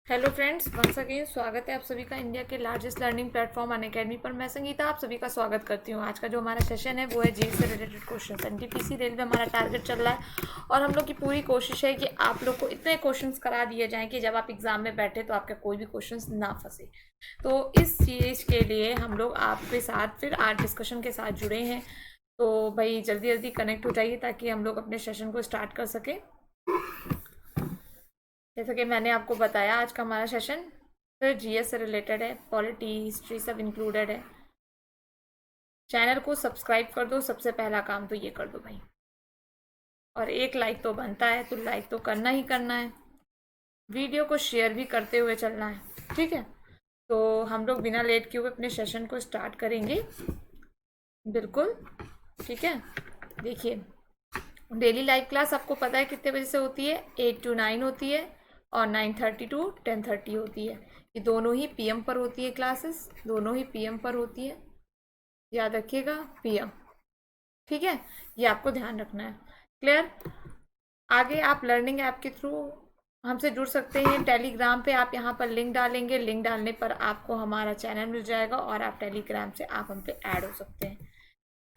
Hello friends, once again स्वागत है आप सभी का इंडिया के लार्जेस्ट लर्निंग प्लेटफॉर्म अनअकैडमी पर। मैं संगीता आप सभी का स्वागत करती हूँ। आज का जो हमारा सेशन है वो है जीएस से रिलेटेड क्वेश्चंस। एनटीपीसी रेलवे हमारा टारगेट चल रहा है और हम लोग की पूरी कोशिश है कि आप लोग को इतने क्वेश्चंस करा दिए जाएं कि जब आप एग्जाम में बैठे तो आपका कोई भी क्वेश्चन ना फंसे। तो इस चीज़ के लिए हम लोग आपके साथ फिर आज डिस्कशन के साथ जुड़े हैं। तो भाई जल्दी जल्दी कनेक्ट हो जाइए ताकि हम लोग अपने सेशन को स्टार्ट कर सकें। जैसा कि मैंने आपको बताया, आज का हमारा सेशन फिर जीएस से रिलेटेड है, पॉलिटी हिस्ट्री सब इंक्लूडेड है। चैनल को सब्सक्राइब कर दो, सबसे पहला काम तो ये कर दो भाई। और एक लाइक तो बनता है, तो लाइक तो करना ही करना है। वीडियो को शेयर भी करते हुए चलना है, ठीक है। तो हम लोग बिना लेट किए हुए अपने सेशन को स्टार्ट करेंगे, बिल्कुल ठीक है। देखिए, डेली लाइव क्लास आपको पता है कितने बजे से होती है? 8 to 9 होती है और 9:30 to 10:30 होती है। ये दोनों ही पीएम पर होती है, क्लासेस दोनों ही पीएम पर होती है, याद रखिएगा, पीएम, ठीक है। ये आपको ध्यान रखना है। क्लियर? आगे आप लर्निंग ऐप के थ्रू हमसे जुड़ सकते हैं। टेलीग्राम पे आप यहाँ पर लिंक डालेंगे, लिंक डालने पर आपको हमारा चैनल मिल जाएगा और आप टेलीग्राम से आप हम पे ऐड हो सकते हैं।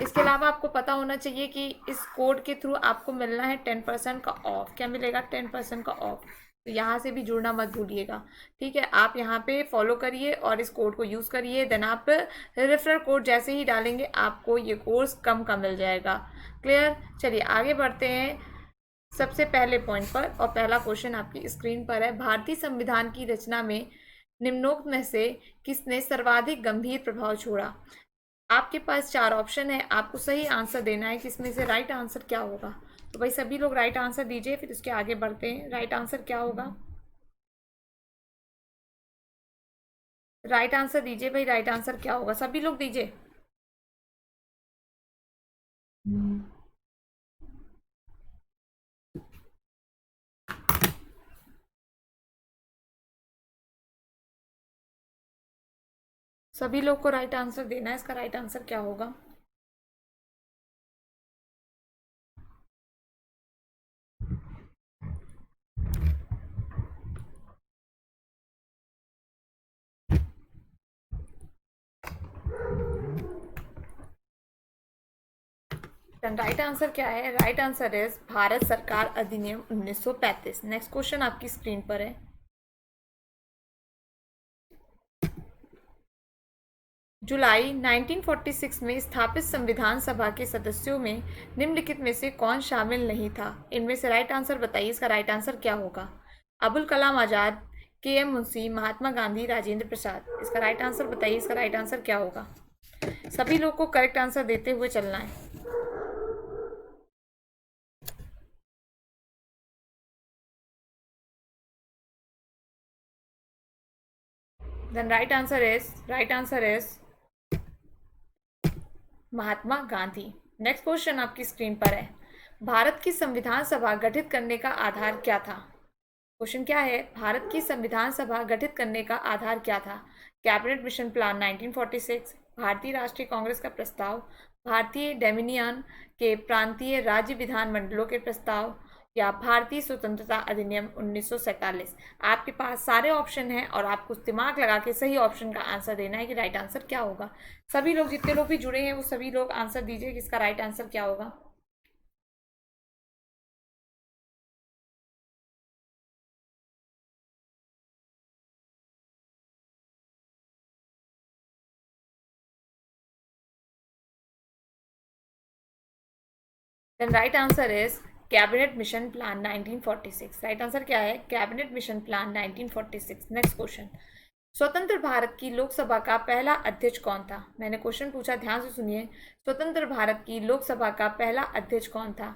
इसके अलावा आपको पता होना चाहिए कि इस कोड के थ्रू आपको मिलना है 10% का ऑफ। क्या मिलेगा? 10% का ऑफ। तो यहाँ से भी जुड़ना मत भूलिएगा, ठीक है। आप यहाँ पे फॉलो करिए और इस कोड को यूज़ करिए। देन आप रेफरल कोड जैसे ही डालेंगे आपको ये कोर्स कम का मिल जाएगा। क्लियर? चलिए आगे बढ़ते हैं सबसे पहले पॉइंट पर। और पहला क्वेश्चन आपकी स्क्रीन पर है। भारतीय संविधान की रचना में निम्नोक्त में से किसने सर्वाधिक गंभीर प्रभाव छोड़ा? आपके पास 4 ऑप्शन है, आपको सही आंसर देना है कि इसमें से राइट आंसर क्या होगा। तो भाई सभी लोग राइट आंसर दीजिए, फिर उसके आगे बढ़ते हैं। राइट आंसर क्या होगा? राइट आंसर दीजिए भाई, राइट आंसर क्या होगा? सभी लोग दीजिए। सभी लोग को राइट आंसर देना है। इसका राइट आंसर क्या होगा? राइट आंसर क्या है? राइट आंसर इज भारत सरकार अधिनियम 1935। नेक्स्ट क्वेश्चन आपकी स्क्रीन पर है। जुलाई 1946 में स्थापित संविधान सभा के सदस्यों में निम्नलिखित में से कौन शामिल नहीं था? इनमें से राइट आंसर बताइए। इसका राइट आंसर क्या होगा? अबुल कलाम आजाद, के.एम. मुंशी, महात्मा गांधी, राजेंद्र प्रसाद। इसका राइट आंसर बताइए। इसका राइट आंसर क्या होगा? सभी लोग को करेक्ट आंसर देते हुए चलना है। Then right answer is Mahatma Gandhi. Next question आपकी स्क्रीन पर है। भारत की संविधान सभा गठित करने का आधार क्या था? क्वेश्चन क्या है? भारत की संविधान सभा गठित करने का आधार क्या था? कैबिनेट मिशन प्लान 1946, भारतीय राष्ट्रीय कांग्रेस का प्रस्ताव, भारतीय डोमिनियन के प्रांतीय राज्य विधानमंडलों के प्रस्ताव, या भारतीय स्वतंत्रता अधिनियम 1947। आपके पास सारे ऑप्शन हैं और आपको दिमाग लगा के सही ऑप्शन का आंसर देना है कि राइट आंसर क्या होगा। सभी लोग, जितने लोग भी जुड़े हैं वो सभी लोग आंसर दीजिए कि इसका राइट आंसर क्या होगा। Then right answer is cabinet mission plan 1946। Right answer क्या है? Cabinet mission plan 1946। Next question. स्वतंत्र भारत की लोकसभा का पहला अध्यक्ष कौन था? मैंने क्वेश्चन पूछा, ध्यान से सुनिए। स्वतंत्र भारत की लोकसभा का पहला अध्यक्ष कौन था?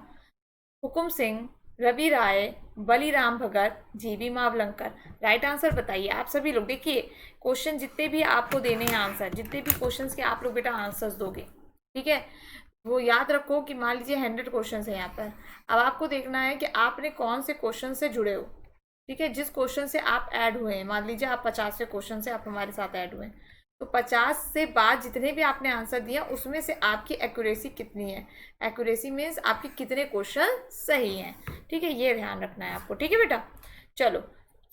हुकुम सिंह, रवि राय, बलीराम भगत, जीबी मावलंकर। राइट आंसर बताइए आप सभी लोग। देखिए, क्वेश्चन जितने भी आपको देने हैं आंसर, जितने भी क्वेश्चंस के आप लोग बेटा आंसर्स दोगे, ठीक है, वो याद रखो कि मान लीजिए 100 क्वेश्चन है यहाँ पर। अब आपको देखना है कि आपने कौन से क्वेश्चन से जुड़े हो, ठीक है। जिस क्वेश्चन से आप ऐड हुए हैं, मान लीजिए आप 50वें क्वेश्चन से आप हमारे साथ ऐड हुए हैं, तो 50 से बाद जितने भी आपने आंसर दिया उसमें से आपकी एक्यूरेसी कितनी है। एक्यूरेसी मीन्स आपके कितने क्वेश्चन सही हैं, ठीक है। ये ध्यान रखना है आपको, ठीक है बेटा। चलो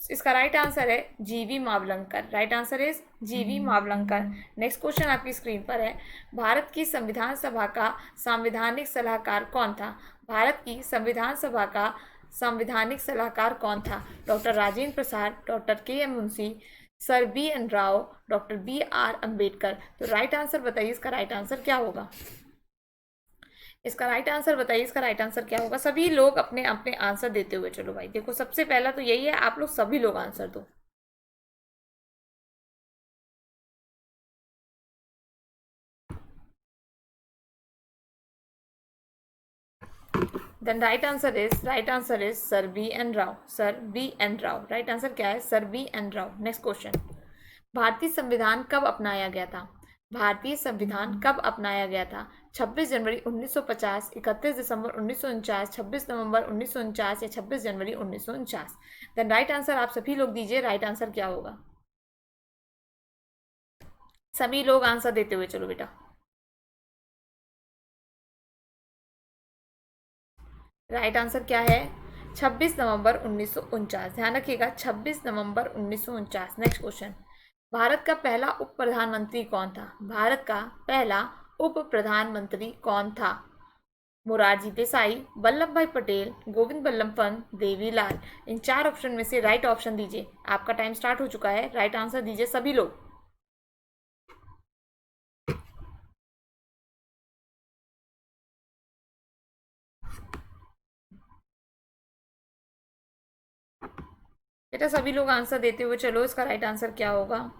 इसका राइट आंसर है जीवी मावलंकर। राइट आंसर इज जीवी मावलंकर। नेक्स्ट क्वेश्चन आपकी स्क्रीन पर है, भारत की संविधान सभा का संवैधानिक सलाहकार कौन था? भारत की संविधान सभा का संवैधानिक सलाहकार कौन था? Doctor Rajendra Prasad, doctor K M Munshi, sir B N Rau, doctor B R Ambedkar. तो राइट आंसर बताइए, इसका राइट आंसर क्या होगा? इसका राइट आंसर बताइए, इसका राइट आंसर क्या होगा? सभी लोग अपने अपने आंसर देते हुए चलो भाई। देखो सबसे पहला तो यही है, आप लोग सभी लोग आंसर दो। Then right answer is sir B N Rau. Sir B N Rau. Right answer क्या है? Sir B N Rau. Next question, भारतीय संविधान कब अपनाया गया था? भारतीय संविधान कब अपनाया गया था? 26 जनवरी 1950, 31 दिसंबर 1949, 26 नवंबर 1949 या 26 जनवरी 1949? देन राइट आंसर आप सभी लोग दीजिए, राइट आंसर क्या होगा? सभी लोग आंसर देते हुए चलो बेटा। राइट आंसर क्या है? 26 नवंबर 1949। ध्यान रखिएगा, 26 नवंबर 1949। नेक्स्ट क्वेश्चन, भारत का पहला उप प्रधानमंत्री कौन था? भारत का पहला उप प्रधानमंत्री कौन था? मोरारजी देसाई, वल्लभ भाई पटेल, गोविंद बल्लभ पंत, देवीलाल। इन चार ऑप्शन में से राइट ऑप्शन दीजिए। आपका टाइम स्टार्ट हो चुका है, राइट आंसर दीजिए सभी लोग। बेटा सभी लोग आंसर देते हुए चलो, इसका राइट आंसर क्या होगा?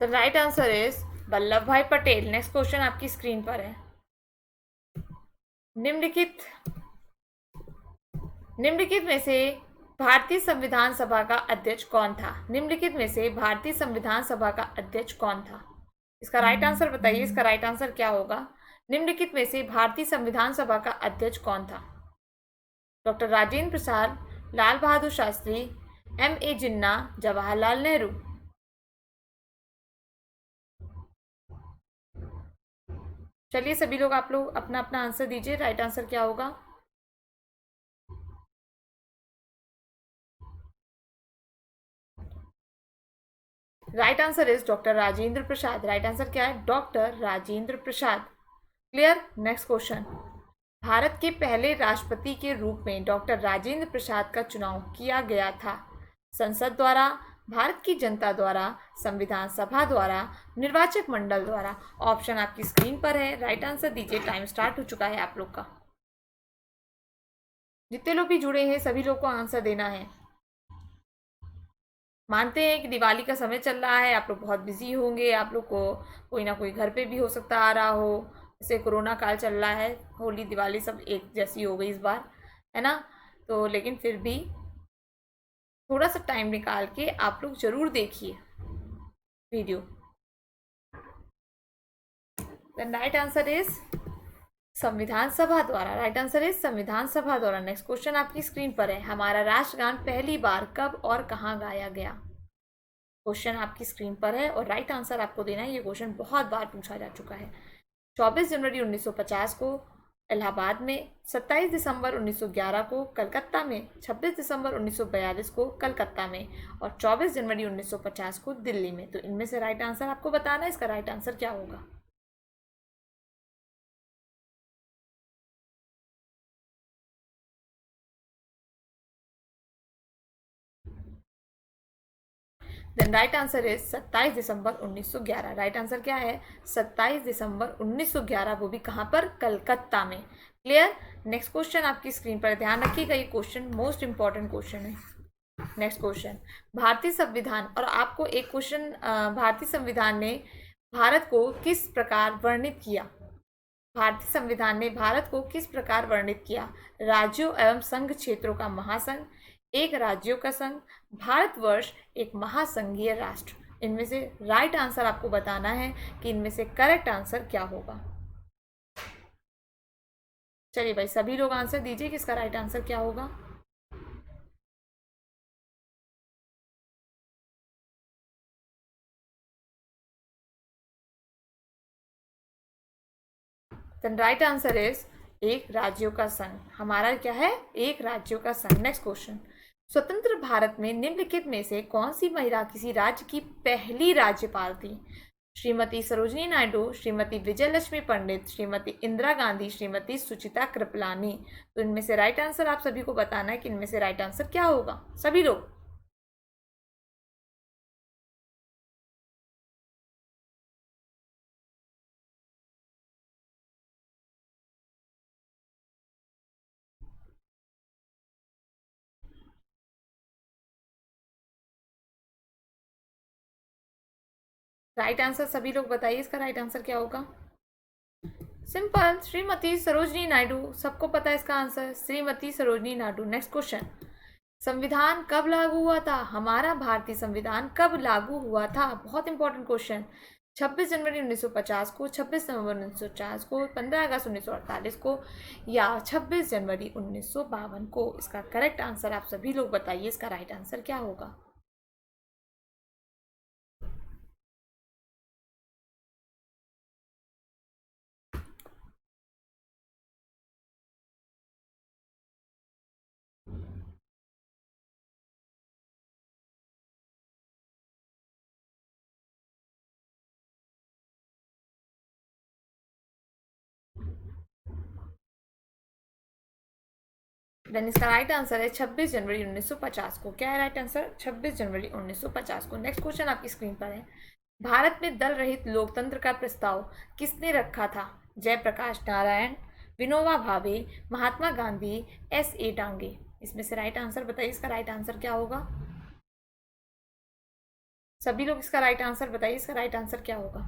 The right answer is Vallabh भाई पटेल। नेक्स्ट क्वेश्चन आपकी स्क्रीन पर है, निम्नलिखित निम्नलिखित में से भारतीय संविधान सभा का अध्यक्ष कौन था? निम्नलिखित में से भारतीय संविधान सभा का अध्यक्ष कौन था? इसका राइट आंसर बताइए, इसका राइट आंसर क्या होगा? निम्नलिखित में से भारतीय संविधान सभा का अध्यक्ष कौन था? Doctor Rajendra Prasad, Lal Bahadur Shastri, M A Jinnah, Jawaharlal Nehru. चलिए सभी लोग आप लोग अपना अपना आंसर दीजिए, राइट आंसर क्या होगा? Right answer is doctor Rajendra Prasad. Right answer क्या है? डॉक्टर राजेंद्र प्रसाद। क्लियर? नेक्स्ट क्वेश्चन, भारत के पहले राष्ट्रपति के रूप में डॉक्टर राजेंद्र प्रसाद का चुनाव किया गया था? संसद द्वारा, भारत की जनता द्वारा, संविधान सभा द्वारा, निर्वाचक मंडल द्वारा? ऑप्शन आपकी स्क्रीन पर है, राइट आंसर दीजिए। टाइम स्टार्ट हो चुका है आप लोग का। जितने लोग भी जुड़े हैं सभी लोग को आंसर देना है। मानते हैं कि दिवाली का समय चल रहा है, आप लोग बहुत बिजी होंगे, आप लोग को कोई ना कोई घर पे भी हो सकता आ रहा हो, जैसे कोरोना काल चल रहा है, होली दिवाली सब एक जैसी हो गई इस बार, है ना? तो लेकिन फिर भी थोड़ा सा टाइम निकाल के आप लोग जरूर देखिए video. The right answer is संविधान सभा द्वारा। राइट आंसर इज संविधान सभा द्वारा। नेक्स्ट क्वेश्चन आपकी स्क्रीन पर है, हमारा राष्ट्रगान पहली बार कब और कहाँ गाया गया? क्वेश्चन आपकी स्क्रीन पर है और राइट आंसर आपको देना है। ये क्वेश्चन बहुत बार पूछा जा चुका है। 24 जनवरी 1950 को इलाहाबाद में, 27 दिसंबर 1911 को कलकत्ता में, 26 दिसंबर 1942 को कलकत्ता में और 24 जनवरी 1950 को दिल्ली में। तो इनमें से राइट आंसर आपको बताना है, इसका राइट आंसर क्या होगा? Then right answer is 27 December 1911। Right answer क्या है? 27 दिसंबर 1911, वो भी कहाँ पर? कलकत्ता में। क्लियर? नेक्स्ट क्वेश्चन आपकी स्क्रीन पर, ध्यान रखिएगा, ये क्वेश्चन मोस्ट इंपॉर्टेंट क्वेश्चन है। नेक्स्ट क्वेश्चन, भारतीय संविधान, और आपको एक क्वेश्चन, भारतीय संविधान ने भारत को किस प्रकार वर्णित किया? भारतीय संविधान ने भारत को किस प्रकार वर्णित किया? राज्यों एवं संघ क्षेत्रों का महासंघ, एक राज्यों का संघ, भारतवर्ष एक महासंघीय राष्ट्र। इनमें से राइट आंसर आपको बताना है कि इनमें से करेक्ट आंसर क्या होगा। चलिए भाई, सभी लोग आंसर दीजिए कि इसका राइट आंसर क्या होगा। देन राइट आंसर इज एक राज्यों का संघ। हमारा क्या है? एक राज्यों का संघ। नेक्स्ट क्वेश्चन, स्वतंत्र भारत में निम्नलिखित में से कौन सी महिला किसी राज्य की पहली राज्यपाल थी? श्रीमती सरोजिनी नायडू, श्रीमती विजयलक्ष्मी पंडित, श्रीमती इंदिरा गांधी, श्रीमती सुचिता कृपलानी। तो इनमें से राइट आंसर आप सभी को बताना है कि इनमें से राइट आंसर क्या होगा। सभी लोग राइट आंसर सभी लोग बताइए, इसका राइट आंसर क्या होगा। सिंपल, श्रीमती सरोजिनी नायडू। सबको पता है इसका answer, Shrimati Sarojini Naidu. Next question, संविधान कब लागू हुआ था? हमारा भारतीय संविधान कब लागू हुआ था? बहुत इंपॉर्टेंट क्वेश्चन। 26 जनवरी 1950 को, 26 नवंबर 1950 को, 15 अगस्त 1948 को, या 26 जनवरी 1952 को? इसका करेक्ट आंसर आप सभी लोग बताइए, इसका राइट आंसर क्या होगा। देन इसका राइट आंसर है 26 जनवरी 1950 को। क्या है राइट आंसर? 26 जनवरी 1950 को। नेक्स्ट क्वेश्चन आपकी स्क्रीन पर है, भारत में दल रहित लोकतंत्र का प्रस्ताव किसने रखा था? जयप्रकाश नारायण, विनोबा भावे, महात्मा गांधी, S.A. डांगे। इसमें से राइट आंसर बताइए, इसका राइट आंसर क्या होगा। सभी लोग इसका राइट आंसर बताइए, इसका राइट आंसर क्या होगा।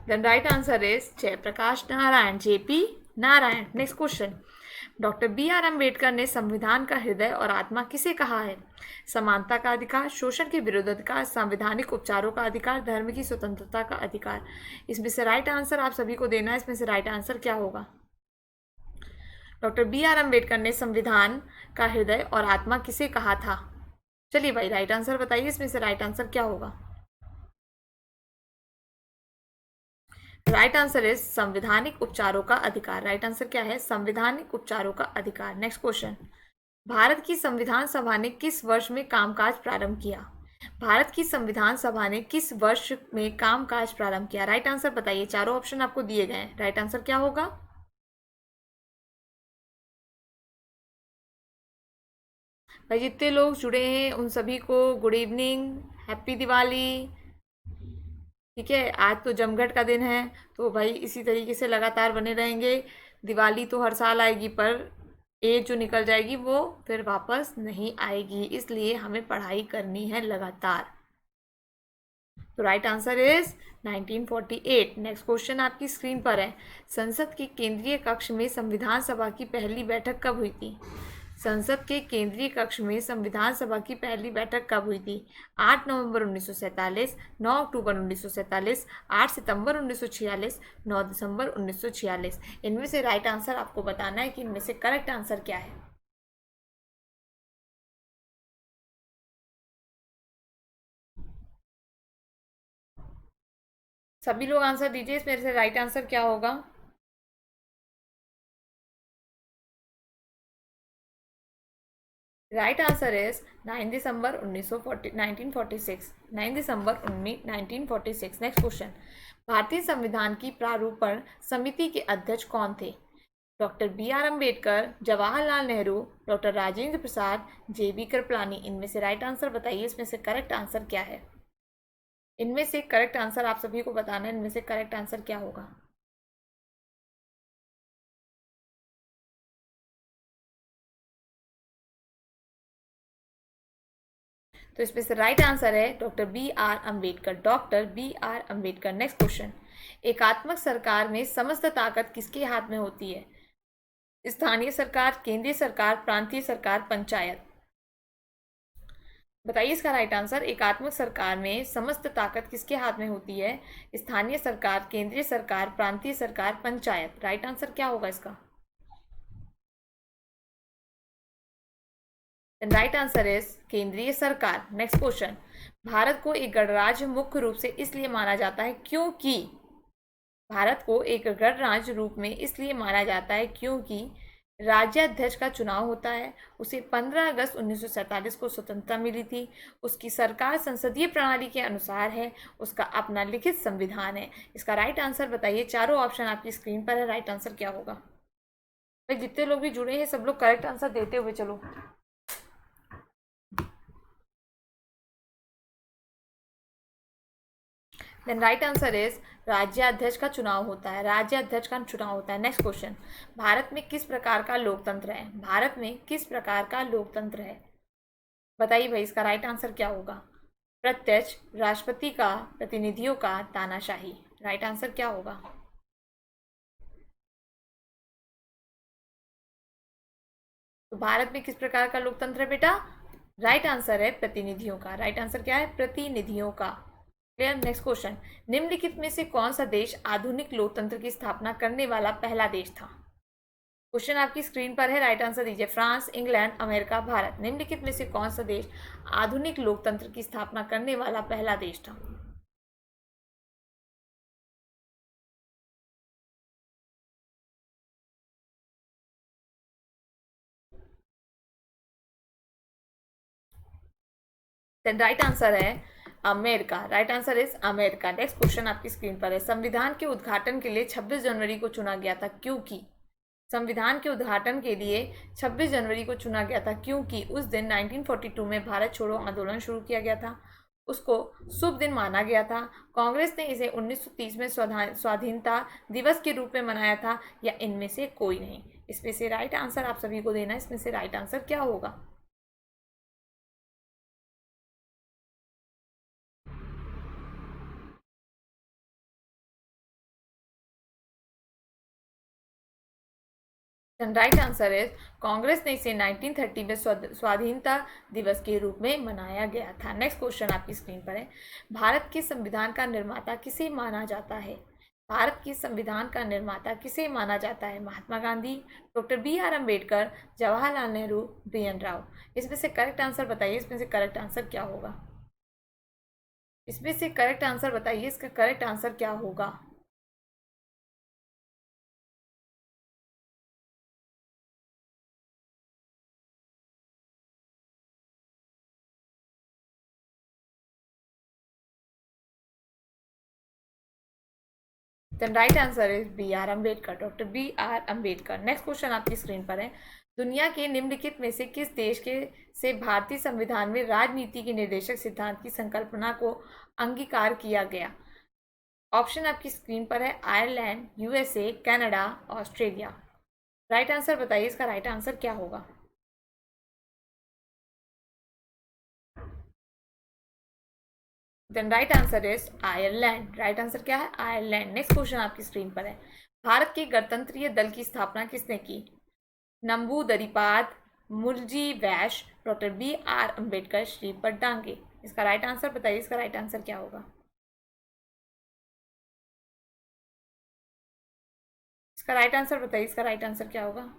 Then right answer is Jayaprakash Narayan, JP Narayan. Next question, doctor B.R. Ambedkar ने संविधान का हृदय और आत्मा किसे कहा है? समानता का अधिकार, शोषण के विरुद्ध अधिकार, संवैधानिक उपचारों का अधिकार, धर्म की स्वतंत्रता का अधिकार। इसमें से राइट आंसर आप सभी को देना है, इसमें से राइट आंसर क्या होगा। Doctor B.R. अम्बेडकर ने संविधान का हृदय और आत्मा किसे कहा था? चलिए भाई, राइट आंसर बताइए, इसमें से राइट आंसर क्या होगा। राइट आंसर इज संवैधानिक उपचारों का अधिकार। राइट आंसर क्या है? संवैधानिक उपचारों का अधिकार। नेक्स्ट क्वेश्चन, भारत की संविधान सभा ने किस वर्ष में कामकाज प्रारंभ किया? भारत की संविधान सभा ने किस वर्ष में कामकाज प्रारंभ किया? राइट आंसर बताइए, चारों ऑप्शन आपको दिए गए हैं, राइट आंसर क्या होगा। भाई जितने लोग जुड़े हैं उन सभी को गुड इवनिंग, हैप्पी दिवाली। ठीक है, आज तो जमघट का दिन है, तो भाई इसी तरीके से लगातार बने रहेंगे। दिवाली तो हर साल आएगी, पर एज जो निकल जाएगी वो फिर वापस नहीं आएगी, इसलिए हमें पढ़ाई करनी है लगातार। तो right answer is 1948। Next question आपकी स्क्रीन पर है, संसद के केंद्रीय कक्ष में संविधान सभा की पहली बैठक कब हुई थी? संसद के केंद्रीय कक्ष में संविधान सभा की पहली बैठक कब हुई थी? 8 नवंबर 1947, 9 अक्टूबर 1947, 8 सितंबर 1946, 9 दिसंबर 1946। इनमें से राइट आंसर आपको बताना है कि इनमें से करेक्ट आंसर क्या है। सभी लोग आंसर दीजिए, इसमें से राइट आंसर क्या होगा। Right answer is 9 December 1946। 9 December 1946। Next question, भारतीय संविधान की प्रारूपण समिति के अध्यक्ष कौन थे? Doctor B R Ambedkar, Jawaharlal Nehru, doctor Rajendra Prasad, J B Kripalani. इनमें से राइट आंसर बताइए, इसमें से करेक्ट आंसर क्या है? इनमें से करेक्ट आंसर आप सभी को बताना है, इनमें से करेक्ट आंसर क्या होगा? तो इसमें से राइट आंसर है doctor B R Ambedkar, doctor B R Ambedkar. Next question, एकात्मक सरकार में समस्त ताकत किसके हाथ में होती है? स्थानीय सरकार, केंद्रीय सरकार, प्रांतीय सरकार, पंचायत। बताइए इसका राइट आंसर। एकात्मक सरकार में समस्त ताकत किसके हाथ में होती है? स्थानीय सरकार, केंद्रीय सरकार, प्रांतीय सरकार, पंचायत। राइट आंसर क्या होगा इसका? राइट आंसर इज केंद्रीय सरकार। नेक्स्ट क्वेश्चन, भारत को एक गणराज्य मुख्य रूप से इसलिए माना जाता है क्योंकि, भारत को एक गणराज्य रूप में इसलिए माना जाता है क्योंकि राज्याध्यक्ष का चुनाव होता है, उसे 15 अगस्त 1947 को स्वतंत्रता मिली थी, उसकी सरकार संसदीय प्रणाली के अनुसार है, उसका अपना लिखित संविधान है। इसका राइट आंसर बताइए। चारों ऑप्शन आपकी स्क्रीन पर है, राइट आंसर क्या होगा? भाई जितने लोग भी जुड़े हैं सब लोग करेक्ट आंसर देते हुए चलो। देन राइट आंसर इज राज्याध्यक्ष का चुनाव होता है, राज्याध्यक्ष का चुनाव होता है। नेक्स्ट क्वेश्चन, भारत में किस प्रकार का लोकतंत्र है? भारत में किस प्रकार का लोकतंत्र है? बताइए भाई इसका राइट आंसर क्या होगा? प्रत्यक्ष, राष्ट्रपति का, प्रतिनिधियों का, तानाशाही। राइट आंसर क्या होगा? तो भारत में किस प्रकार का लोकतंत्र है बेटा? राइट आंसर है प्रतिनिधियों का। राइट आंसर क्या है? प्रतिनिधियों का। क्लियर। नेक्स्ट क्वेश्चन, निम्नलिखित में से कौन सा देश आधुनिक लोकतंत्र की स्थापना करने वाला पहला देश था? क्वेश्चन आपकी स्क्रीन पर है, राइट आंसर दीजिए। France, England, America, Bharat. निम्नलिखित में से कौन सा देश आधुनिक लोकतंत्र की स्थापना करने वाला पहला देश था? राइट आंसर है America. Right answer is America. Next question आपकी स्क्रीन पर है, संविधान के उद्घाटन के लिए 26 जनवरी को चुना गया था क्योंकि, संविधान के उद्घाटन के लिए 26 जनवरी को चुना गया था क्योंकि उस दिन 1942 में भारत छोड़ो आंदोलन शुरू किया गया था, उसको शुभ दिन माना गया था, कांग्रेस ने इसे 1930 में स्वाधीनता दिवस के रूप में मनाया था, या इनमें से कोई नहीं। इसमें से राइट आंसर आप सभी को देना है, इसमें से राइट आंसर क्या होगा? राइट आंसर इज कांग्रेस ने इसे 1930 में स्वाधीनता दिवस के रूप में मनाया गया था। नेक्स्ट क्वेश्चन आपकी स्क्रीन पर है, भारत के संविधान का निर्माता किसे माना जाता है? भारत के संविधान का निर्माता किसे माना जाता है? Mahatma Gandhi, doctor B R Ambedkar, Jawaharlal Nehru, B N Rao. इसमें से करेक्ट आंसर बताइए, इसमें से करेक्ट आंसर क्या होगा? इसमें से करेक्ट आंसर बताइए, इसका करेक्ट आंसर क्या होगा? Then right answer is B R Ambedkar, doctor B R Ambedkar. Next question आपकी स्क्रीन पर है, दुनिया के निम्नलिखित में से किस देश के से भारतीय संविधान में राजनीति के निर्देशक सिद्धांत की संकल्पना को अंगीकार किया गया? ऑप्शन आपकी स्क्रीन पर है, Ireland, USA, Canada, Australia. Right answer बताइए, इसका राइट आंसर क्या होगा? Then right answer is Ireland. Right answer क्या है? आयरलैंड। नेक्स्ट क्वेश्चन आपकी स्क्रीन पर है, भारत के गणतंत्रीय दल की स्थापना किसने की? Namboodiripad, Mulji Vaish, doctor B R Ambedkar, Shripad Dange. इसका राइट आंसर बताइए, इसका राइट आंसर क्या होगा? इसका राइट आंसर बताइए, इसका राइट आंसर क्या होगा?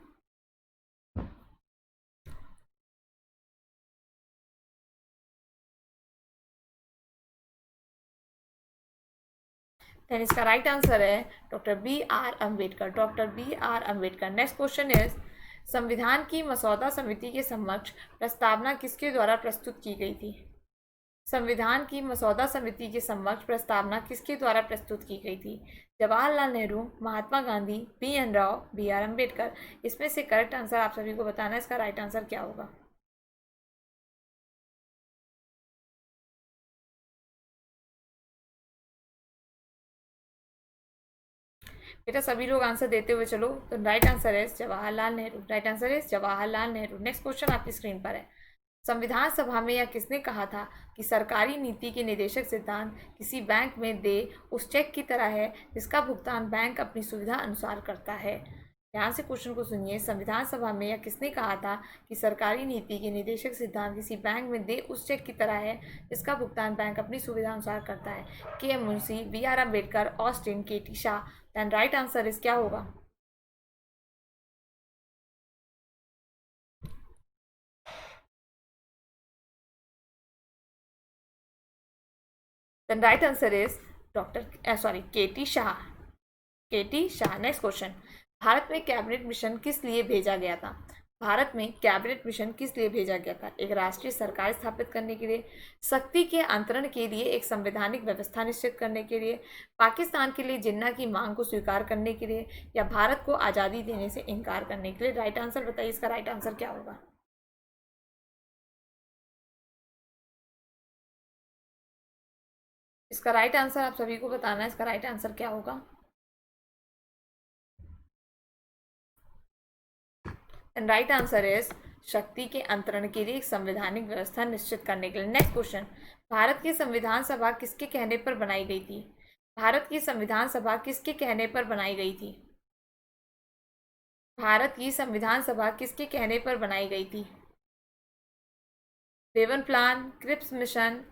देन इसका राइट आंसर है doctor B R Ambedkar, doctor B R Ambedkar. Next question is संविधान की मसौदा समिति के समक्ष प्रस्तावना किसके द्वारा प्रस्तुत की गई थी? संविधान की मसौदा समिति के समक्ष प्रस्तावना किसके द्वारा प्रस्तुत की गई थी? जवाहरलाल नेहरू, महात्मा गांधी, बी.एन. राव, बी.आर. अम्बेडकर। इसमें से करेक्ट आंसर आप सभी को बताना है। इसका राइट आंसर क्या होगा? बेटा सभी लोग आंसर देते हुए चलो। तो राइट आंसर है जवाहरलाल नेहरू। राइट आंसर है जवाहरलाल नेहरू। नेक्स्ट क्वेश्चन आपकी स्क्रीन पर है। संविधान सभा में यह किसने कहा था कि सरकारी नीति के निदेशक सिद्धांत किसी बैंक में दे उस चेक की तरह है जिसका भुगतान बैंक अपनी सुविधा अनुसार करता है? ध्यान से क्वेश्चन को सुनिए। संविधान सभा में यह किसने कहा था कि सरकारी नीति के निदेशक सिद्धांत किसी बैंक में दे उस चेक की तरह है जिसका भुगतान बैंक अपनी सुविधा अनुसार करता है? K M. Munshi, B R. Ambedkar, Austin, K T. Shah. Then right answer इस क्या होगा? Then right answer is K T. Shah. K T. Shah. Next question. Bharat में कैबिनेट मिशन किस लिए भेजा गया था? भारत में कैबिनेट मिशन किस लिए भेजा गया था? एक राष्ट्रीय सरकार स्थापित करने के लिए, शक्ति के अंतरण के लिए, एक संवैधानिक व्यवस्था निश्चित करने के लिए, पाकिस्तान के लिए जिन्ना की मांग को स्वीकार करने के लिए, या भारत को आज़ादी देने से इनकार करने के लिए? राइट आंसर बताइए। इसका राइट आंसर क्या होगा? इसका राइट आंसर आप सभी को बताना है। इसका राइट आंसर क्या होगा? एंड राइट आंसर इज शक्ति के अंतरण के लिए एक संवैधानिक व्यवस्था निश्चित करने के लिए। Next question. भारत की संविधान सभा किसके कहने पर बनाई गई थी? भारत की संविधान सभा किसके कहने पर बनाई गई थी? भारत की संविधान सभा किसके कहने पर बनाई गई थी? बेवन प्लान, क्रिप्स मिशन,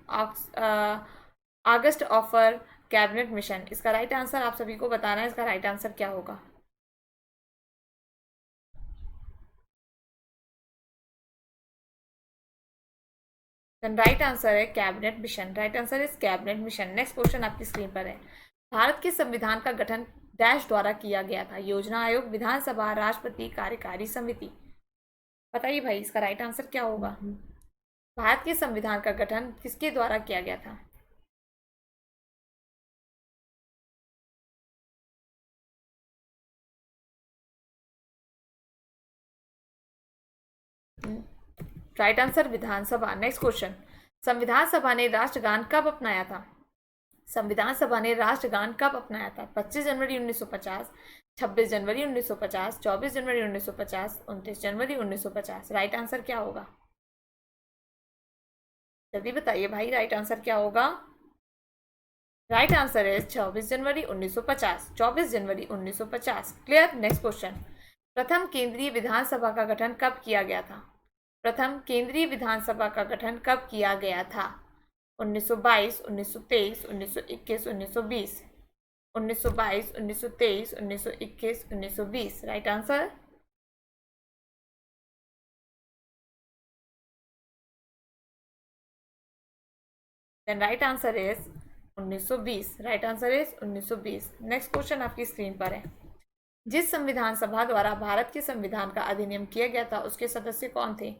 अगस्त ऑफर, कैबिनेट मिशन। इसका राइट आंसर आप सभी को बताना है। इसका राइट आंसर क्या होगा? राइट आंसर है cabinet mission. Right answer is cabinet mission. Next question आपकी स्क्रीन पर है। भारत के संविधान का गठन डैश द्वारा किया गया था? योजना आयोग, विधानसभा, राष्ट्रपति, कार्यकारी समिति। बताइए भाई इसका राइट आंसर क्या होगा? भारत के संविधान का गठन किसके द्वारा किया गया था? राइट आंसर विधानसभा। Next question. संविधान सभा ने राष्ट्रगान कब अपनाया था? संविधान सभा ने राष्ट्रगान कब अपनाया था? 25 जनवरी 1950, 26 जनवरी 1950, 24 जनवरी 1950, 29 जनवरी 1950। राइट आंसर क्या होगा? जल्दी बताइए भाई राइट आंसर क्या होगा? राइट आंसर है 24 जनवरी 1950। 24 जनवरी 1950। क्लियर। Next question. प्रथम केंद्रीय विधानसभा का गठन कब किया गया था? प्रथम केंद्रीय विधानसभा का गठन कब किया गया था? 1922, 1923, 1921, 1920। 1922, 1923, 1921, 1920। Right answer. Then right answer is 1920। Right answer is 1920। Next question आपकी स्क्रीन पर है। जिस संविधान सभा द्वारा भारत के संविधान का अधिनियम किया गया था उसके सदस्य कौन थे?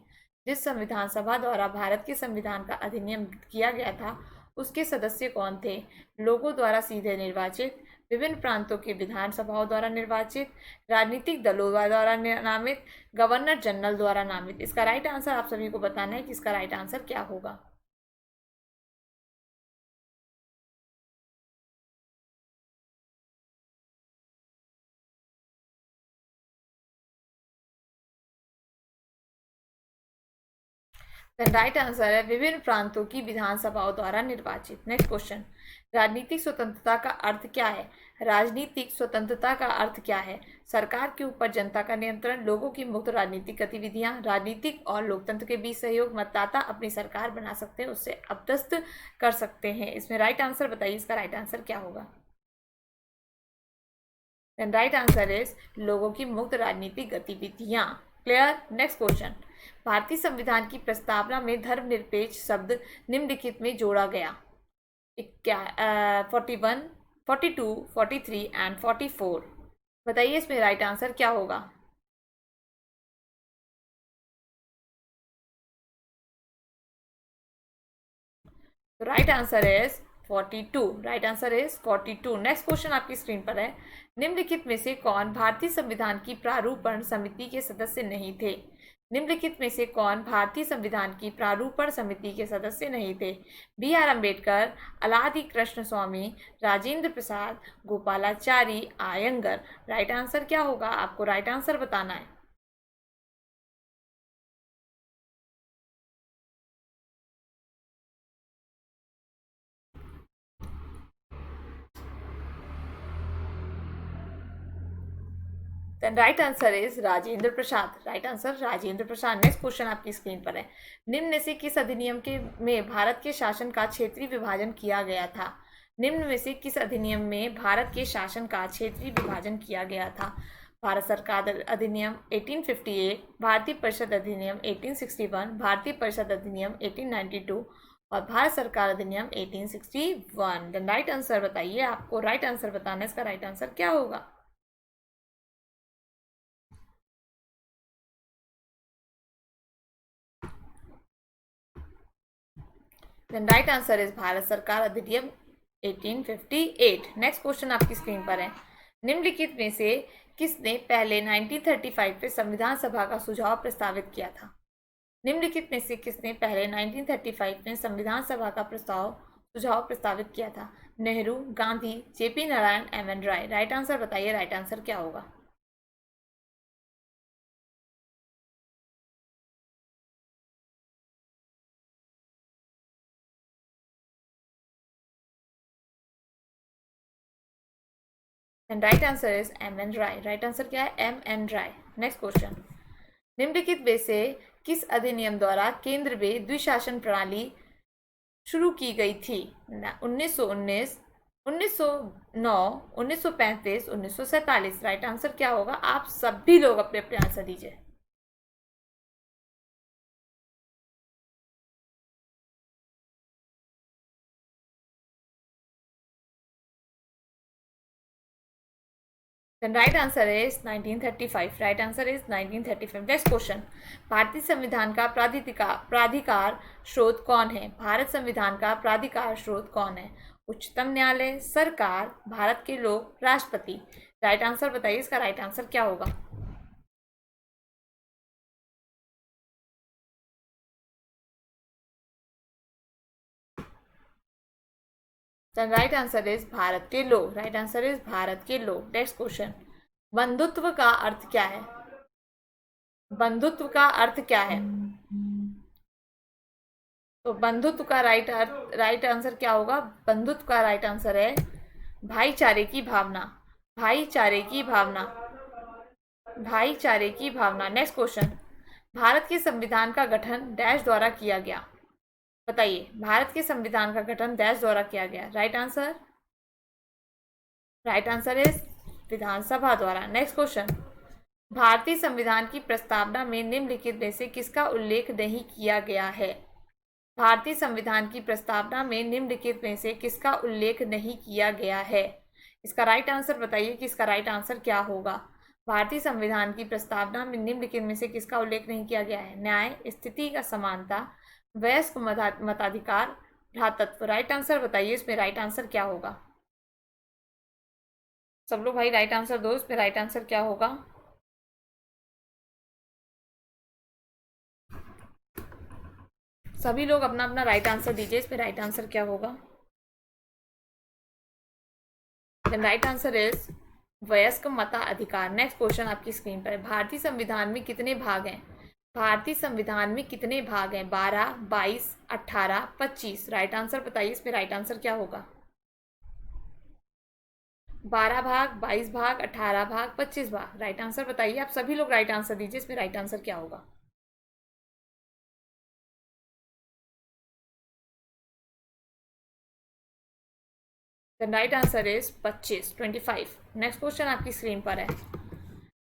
जिस संविधान सभा द्वारा भारत के संविधान का अधिनियम किया गया था उसके सदस्य कौन थे? लोगों द्वारा सीधे निर्वाचित, विभिन्न प्रांतों के विधानसभाओं द्वारा निर्वाचित, राजनीतिक दलों द्वारा नामित, गवर्नर जनरल द्वारा नामित। इसका राइट आंसर आप सभी को बताना है कि इसका राइट आंसर क्या होगा? राइट आंसर है विभिन्न प्रांतों की विधानसभाओं द्वारा निर्वाचित। Next question. राजनीतिक स्वतंत्रता का अर्थ क्या है? राजनीतिक स्वतंत्रता का अर्थ क्या है? सरकार के ऊपर जनता का नियंत्रण, लोगों की मुक्त राजनीतिक गतिविधियां, राजनीतिक और लोकतंत्र के बीच सहयोग, मतदाता अपनी सरकार बना सकते हैं, उससे अभ्यस्त कर सकते हैं। इसमें राइट आंसर बताइए। इसका राइट आंसर क्या होगा? राइट आंसर इज लोगों की मुक्त राजनीतिक गतिविधियां। क्लियर। Next question. भारतीय संविधान की प्रस्तावना में धर्मनिरपेक्ष शब्द निम्नलिखित में जोड़ा गया? 41, 42, 43 एंड 44। बताइए इसमें राइट आंसर क्या होगा? तो right answer is 42। Right answer is 42। Next question आपकी स्क्रीन पर है। निम्नलिखित में से कौन भारतीय संविधान की प्रारूपण समिति के सदस्य नहीं थे? निम्नलिखित में से कौन भारतीय संविधान की प्रारूपण समिति के सदस्य नहीं थे? B R Ambedkar, Alladi Krishna Swami, Rajendra Prasad, Gopalachari, Iyengar. Right answer क्या होगा? आपको राइट आंसर बताना है। Then right answer is Rajendra Prasad. Right answer Rajendra Prasad. Next question आपकी स्क्रीन पर है। निम्न में से किस अधिनियम के में भारत के शासन का क्षेत्रीय विभाजन किया गया था? निम्न में से किस अधिनियम में भारत के शासन का क्षेत्रीय विभाजन किया गया था? भारत सरकार अधिनियम 1858, भारतीय परिषद अधिनियम 1861, भारतीय परिषद अधिनियम 1892 और भारत सरकार अधिनियम 1861। देन राइट आंसर बताइए। आपको राइट आंसर बताना है। इसका राइट आंसर क्या होगा? Then right answer is Bharat सरकार अधिनियम 1858। नेक्स्ट क्वेश्चन आपकी स्क्रीन पर है। निम्नलिखित में से किसने पहले 1935 में संविधान सभा का सुझाव प्रस्तावित किया था? निम्नलिखित में से किसने पहले 1935 में संविधान सभा का सुझाव प्रस्तावित किया था? Nehru, Gandhi, JP Narayan, M N Roy. Right answer बताइए। राइट आंसर क्या होगा? And right answer is M N Roy. Right answer क्या है? M N Roy. Next question. निम्नलिखित में से किस अधिनियम द्वारा केंद्र में द्विशासन प्रणाली शुरू की गई थी? 1919, 1909, 1935, 1947। राइट आंसर क्या होगा? आप सभी लोग अपने अपने आंसर दीजिए। Right answer is 1935। Right answer is 1935। Next question. भारतीय संविधान का प्राधिकार स्रोत कौन है? भारत संविधान का प्राधिकार स्रोत कौन है? उच्चतम न्यायालय, सरकार, भारत के लोग, राष्ट्रपति। राइट आंसर बताइए। इसका राइट आंसर क्या होगा? राइट आंसर इज भारत के लोग। राइट आंसर इज भारत के लोग। Next question. बंधुत्व का अर्थ क्या है? बंधुत्व का अर्थ क्या है? तो बंधुत्व का राइट आंसर क्या होगा? बंधुत्व का राइट आंसर है भाईचारे की भावना। भाईचारे की भावना। भाईचारे की भावना। Next question. भारत के संविधान का गठन डैश द्वारा किया गया? बताइए। भारत के संविधान का गठन डैश द्वारा किया गया? Right answer. Right answer is विधानसभा द्वारा। Next question. भारतीय संविधान की प्रस्तावना में निम्नलिखित में से किसका उल्लेख नहीं किया गया है? भारतीय संविधान की प्रस्तावना में निम्नलिखित में से किसका उल्लेख नहीं किया गया है? इसका राइट आंसर बताइए कि इसका राइट आंसर क्या होगा? भारतीय संविधान की प्रस्तावना में निम्नलिखित में से किसका उल्लेख नहीं किया गया है? न्याय, स्थिति का समानता, वयस्क मताधिकार, भ्रातृत्व। राइट आंसर बताइए। इसमें राइट आंसर क्या होगा? सब लोग भाई राइट आंसर दो। इसमें राइट आंसर क्या होगा? सभी लोग अपना अपना राइट आंसर दीजिए। इसमें राइट आंसर क्या होगा? राइट आंसर इज वयस्क मताधिकार। नेक्स्ट क्वेश्चन आपकी स्क्रीन पर है। भारतीय संविधान में कितने भाग हैं? भारतीय संविधान में कितने भाग हैं? 12, 22, 18, 25। राइट आंसर बताइए। इसमें राइट आंसर क्या होगा? 12 भाग, 22 भाग, 18 भाग, 25 भाग। राइट आंसर बताइए। आप सभी लोग राइट आंसर दीजिए। इसमें राइट आंसर क्या होगा? The right answer is 25, 25। Next question आपकी स्क्रीन पर है।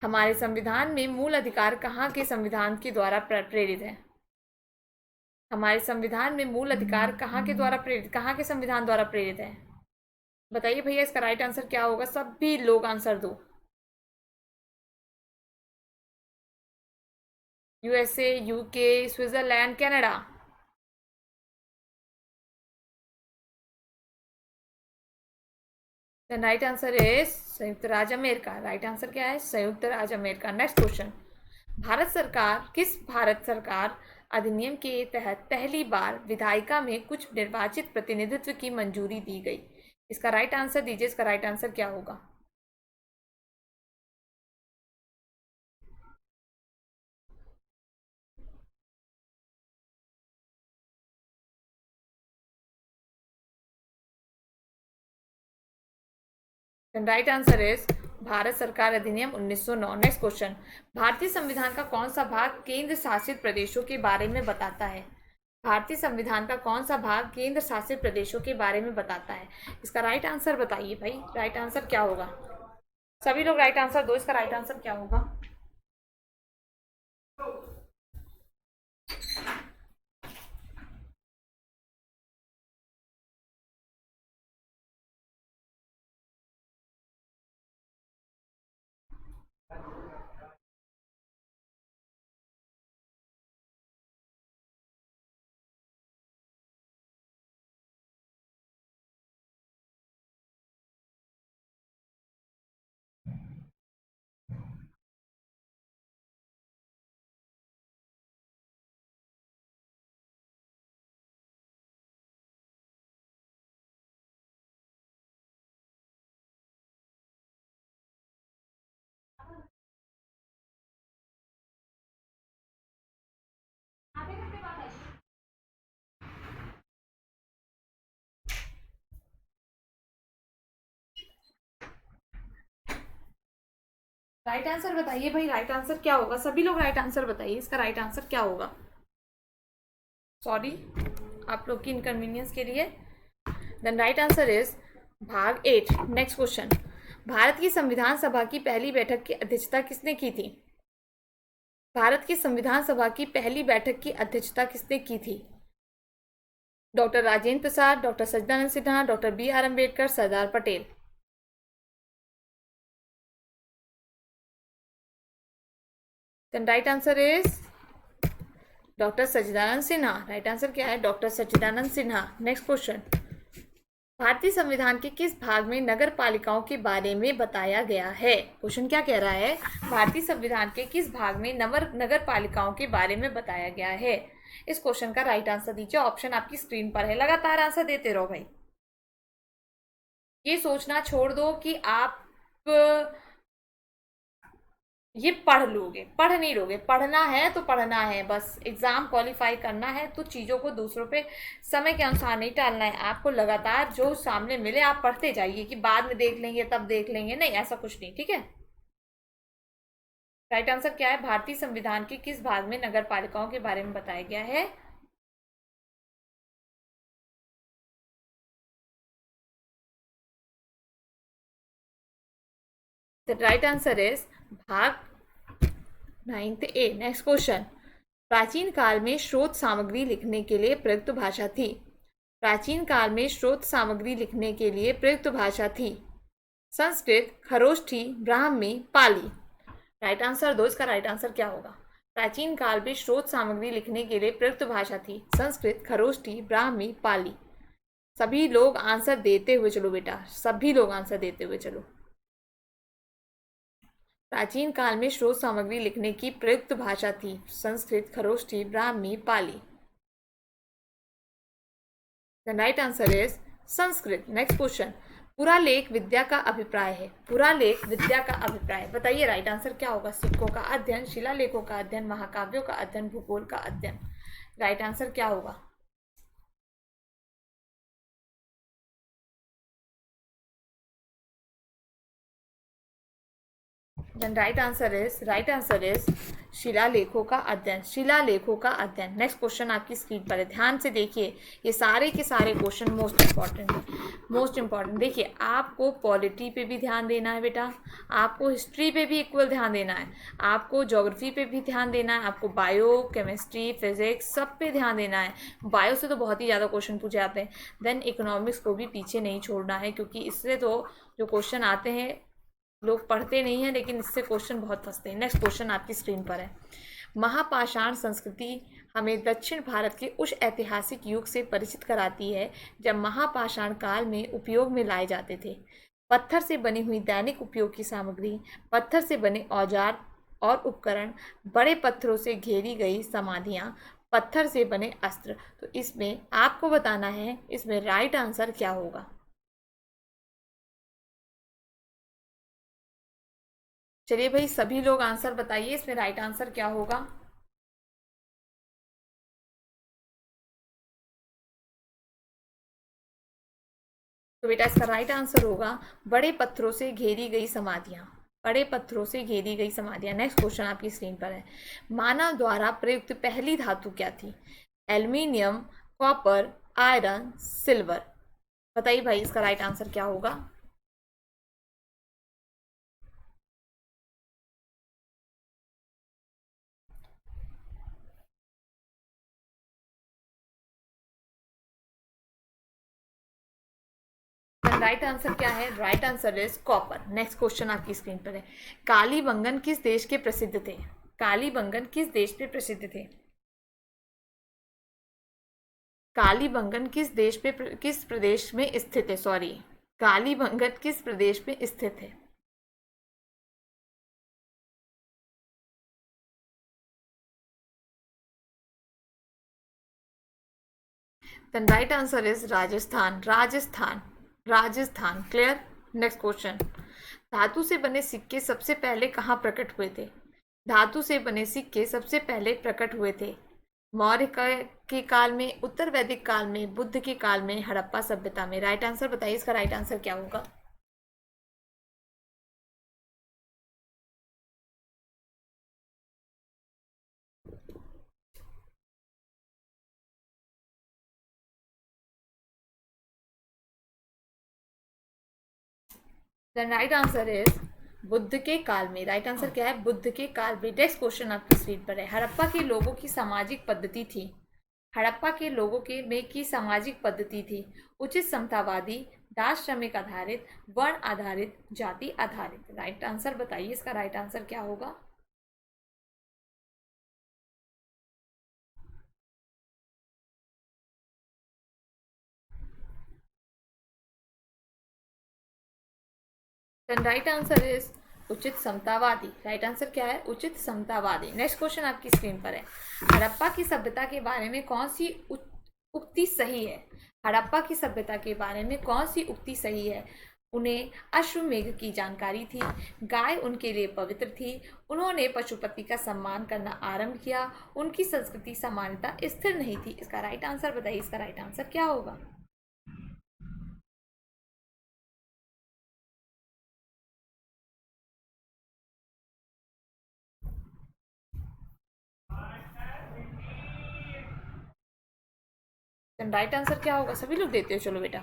हमारे संविधान में मूल अधिकार कहाँ के संविधान के द्वारा प्रेरित है? हमारे संविधान में मूल अधिकार कहाँ के संविधान द्वारा प्रेरित है? बताइए भैया। इसका राइट आंसर क्या होगा? सभी लोग आंसर दो। USA, UK, Switzerland, Canada. The right answer is संयुक्त राज्य अमेरिका। राइट आंसर क्या है? संयुक्त राज्य अमेरिका। नेक्स्ट क्वेश्चन, भारत सरकार अधिनियम के तहत पहली बार विधायिका में कुछ निर्वाचित प्रतिनिधित्व की मंजूरी दी गई? इसका राइट आंसर दीजिए, इसका राइट आंसर क्या होगा? राइट आंसर इज भारत सरकार अधिनियम 1909। नेक्स्ट क्वेश्चन, भारतीय संविधान का कौन सा भाग केंद्र शासित प्रदेशों के बारे में बताता है? भारतीय संविधान का कौन सा भाग केंद्र शासित प्रदेशों के बारे में बताता है? इसका राइट आंसर बताइए भाई, राइट आंसर क्या होगा? सभी लोग राइट आंसर दो, इसका राइट आंसर क्या होगा? राइट आंसर बताइए भाई, राइट आंसर क्या होगा? सभी लोग राइट आंसर बताइए, इसका राइट आंसर क्या होगा? सॉरी आप लोग की इनकन्वीनियंस के लिए। देन राइट आंसर इज भाग 8। नेक्स्ट क्वेश्चन, भारत की संविधान सभा की पहली बैठक की अध्यक्षता किसने की थी? भारत की संविधान सभा की पहली बैठक की अध्यक्षता किसने की थी? Doctor Rajendra Prasad, doctor Sachchidananda Sinha, doctor BR Ambedkar, Sardar Patel. Then right answer is doctor Sachchidananda Sinha. Right answer क्या है? Doctor Sachchidananda Sinha. Next question, भारतीय संविधान के किस भाग में नगर पालिकाओं के बारे में बताया गया है? क्वेश्चन क्या कह रहा है? भारतीय संविधान के किस भाग में नगर पालिकाओं के बारे में बताया गया है? इस क्वेश्चन का राइट आंसर दीजिए, ऑप्शन आपकी स्क्रीन पर है, लगातार आंसर देते रहो भाई। ये सोचना छोड़ दो कि आप ये पढ़ लोगे, पढ़ नहीं लोगे। पढ़ना है तो पढ़ना है, बस एग्जाम क्वालिफाई करना है, तो चीज़ों को दूसरों पे समय के अनुसार नहीं टालना है। आपको लगातार जो सामने मिले आप पढ़ते जाइए, कि बाद में देख लेंगे तब देख लेंगे, नहीं, ऐसा कुछ नहीं, ठीक है? राइट आंसर क्या है? भारतीय संविधान के किस भाग में नगर पालिकाओं के बारे में बताया गया है? द राइट आंसर इज भाग 9A। नेक्स्ट क्वेश्चन, प्राचीन काल में स्रोत सामग्री लिखने के लिए प्रयुक्त भाषा थी? प्राचीन काल में स्रोत सामग्री लिखने के लिए प्रयुक्त भाषा थी संस्कृत, खरोष्ठी, ब्राह्मी, पाली। राइट आंसर दो, इसका राइट आंसर क्या होगा? प्राचीन काल में स्रोत सामग्री लिखने के लिए प्रयुक्त भाषा थी संस्कृत, खरोष्ठी, ब्राह्मी, पाली। सभी लोग आंसर देते हुए चलो बेटा, सभी लोग आंसर देते हुए चलो। प्राचीन काल में स्रोत सामग्री लिखने की प्रयुक्त भाषा थी Sanskrit, Kharoshthi, Brahmi, Pali. The right answer is Sanskrit. Next question, पुरालेख विद्या का अभिप्राय है? पुरालेख विद्या का अभिप्राय बताइए, राइट आंसर क्या होगा? सिक्कों का अध्ययन, शिलालेखों का अध्ययन, महाकाव्यों का अध्ययन, भूगोल का अध्ययन। राइट आंसर क्या होगा? देन राइट आंसर इज शिलालेखों का अध्ययन, शिलालेखों का अध्ययन। नेक्स्ट क्वेश्चन आपकी स्क्रीन पर है, ध्यान से देखिए, ये सारे के सारे क्वेश्चन मोस्ट इंपॉर्टेंट है, मोस्ट इंपॉर्टेंट। देखिए, आपको पॉलिटी पे भी ध्यान देना है बेटा, आपको हिस्ट्री पे भी इक्वल ध्यान देना है, आपको ज्योग्राफी पे भी ध्यान देना है, आपको बायो, केमिस्ट्री, फिजिक्स सब पे ध्यान देना है। बायो से तो बहुत ही ज़्यादा क्वेश्चन पूछे जाते हैं। देन इकोनॉमिक्स को भी पीछे नहीं छोड़ना है, क्योंकि इससे तो जो क्वेश्चन आते हैं लोग पढ़ते नहीं हैं, लेकिन इससे क्वेश्चन बहुत फंसते हैं। नेक्स्ट क्वेश्चन आपकी स्क्रीन पर है, महापाषाण संस्कृति हमें दक्षिण भारत के उस ऐतिहासिक युग से परिचित कराती है जब महापाषाण काल में उपयोग में लाए जाते थे। पत्थर से बनी हुई दैनिक उपयोग की सामग्री, पत्थर से बने औजार और उपकरण, बड़े पत्थरों से घेरी गई समाधियां, पत्थर से बने अस्त्र। तो इसमें आपको बताना है इसमें राइट आंसर क्या होगा। चलिए भाई सभी लोग आंसर बताइए, इसमें राइट आंसर क्या होगा। तो बेटा इसका राइट आंसर होगा बड़े पत्थरों से घेरी गई समाधियां। बड़े पत्थरों से घेरी गई समाधियां। नेक्स्ट क्वेश्चन आपकी स्क्रीन पर है। मानव द्वारा प्रयुक्त पहली धातु क्या थी? Aluminium, copper, iron, silver. बताइए भाई इसका राइट आंसर क्या होगा। राइट आंसर क्या है? Right answer is copper. Next question आपकी स्क्रीन पर है। कालीबंगन किस देश के प्रसिद्ध थे? कालीबंगन किस देश पे प्रसिद्ध थे? कालीबंगन किस देश पे किस प्रदेश में स्थित है? सॉरी, कालीबंगन किस प्रदेश में स्थित है? Then right answer is Rajasthan. Rajasthan, Rajasthan. Clear. Next question. धातु से बने सिक्के सबसे पहले कहाँ प्रकट हुए थे? धातु से बने सिक्के सबसे पहले प्रकट हुए थे मौर्य के काल में, उत्तर वैदिक काल में, बुद्ध के काल में, हड़प्पा सभ्यता में। राइट आंसर बताइए इसका राइट आंसर क्या होगा। Then right answer is Buddha के काल में। राइट आंसर क्या है? बुद्ध के काल में। नेक्स्ट क्वेश्चन आपकी स्क्रीन पर है। हड़प्पा के लोगों की सामाजिक पद्धति थी। हड़प्पा के लोगों के में की सामाजिक पद्धति थी उचित समतावादी, दास श्रमिक आधारित, वर्ण आधारित, जाति आधारित। राइट आंसर बताइए इसका राइट आंसर क्या होगा। देन राइट आंसर इज उचित समतावादी। राइट आंसर क्या है? उचित समतावादी। नेक्स्ट क्वेश्चन आपकी स्क्रीन पर है। हड़प्पा की सभ्यता के बारे में कौन सी उक्ति सही है? हड़प्पा की सभ्यता के बारे में कौन सी उक्ति सही है? उन्हें अश्वमेघ की जानकारी थी, गाय उनके लिए पवित्र थी, उन्होंने पशुपति का सम्मान करना आरंभ किया, उनकी संस्कृति सामान्यता स्थिर नहीं थी। इसका राइट आंसर बताइए, इसका राइट आंसर क्या होगा। राइट आंसर क्या होगा? सभी लोग देते हो, चलो बेटा।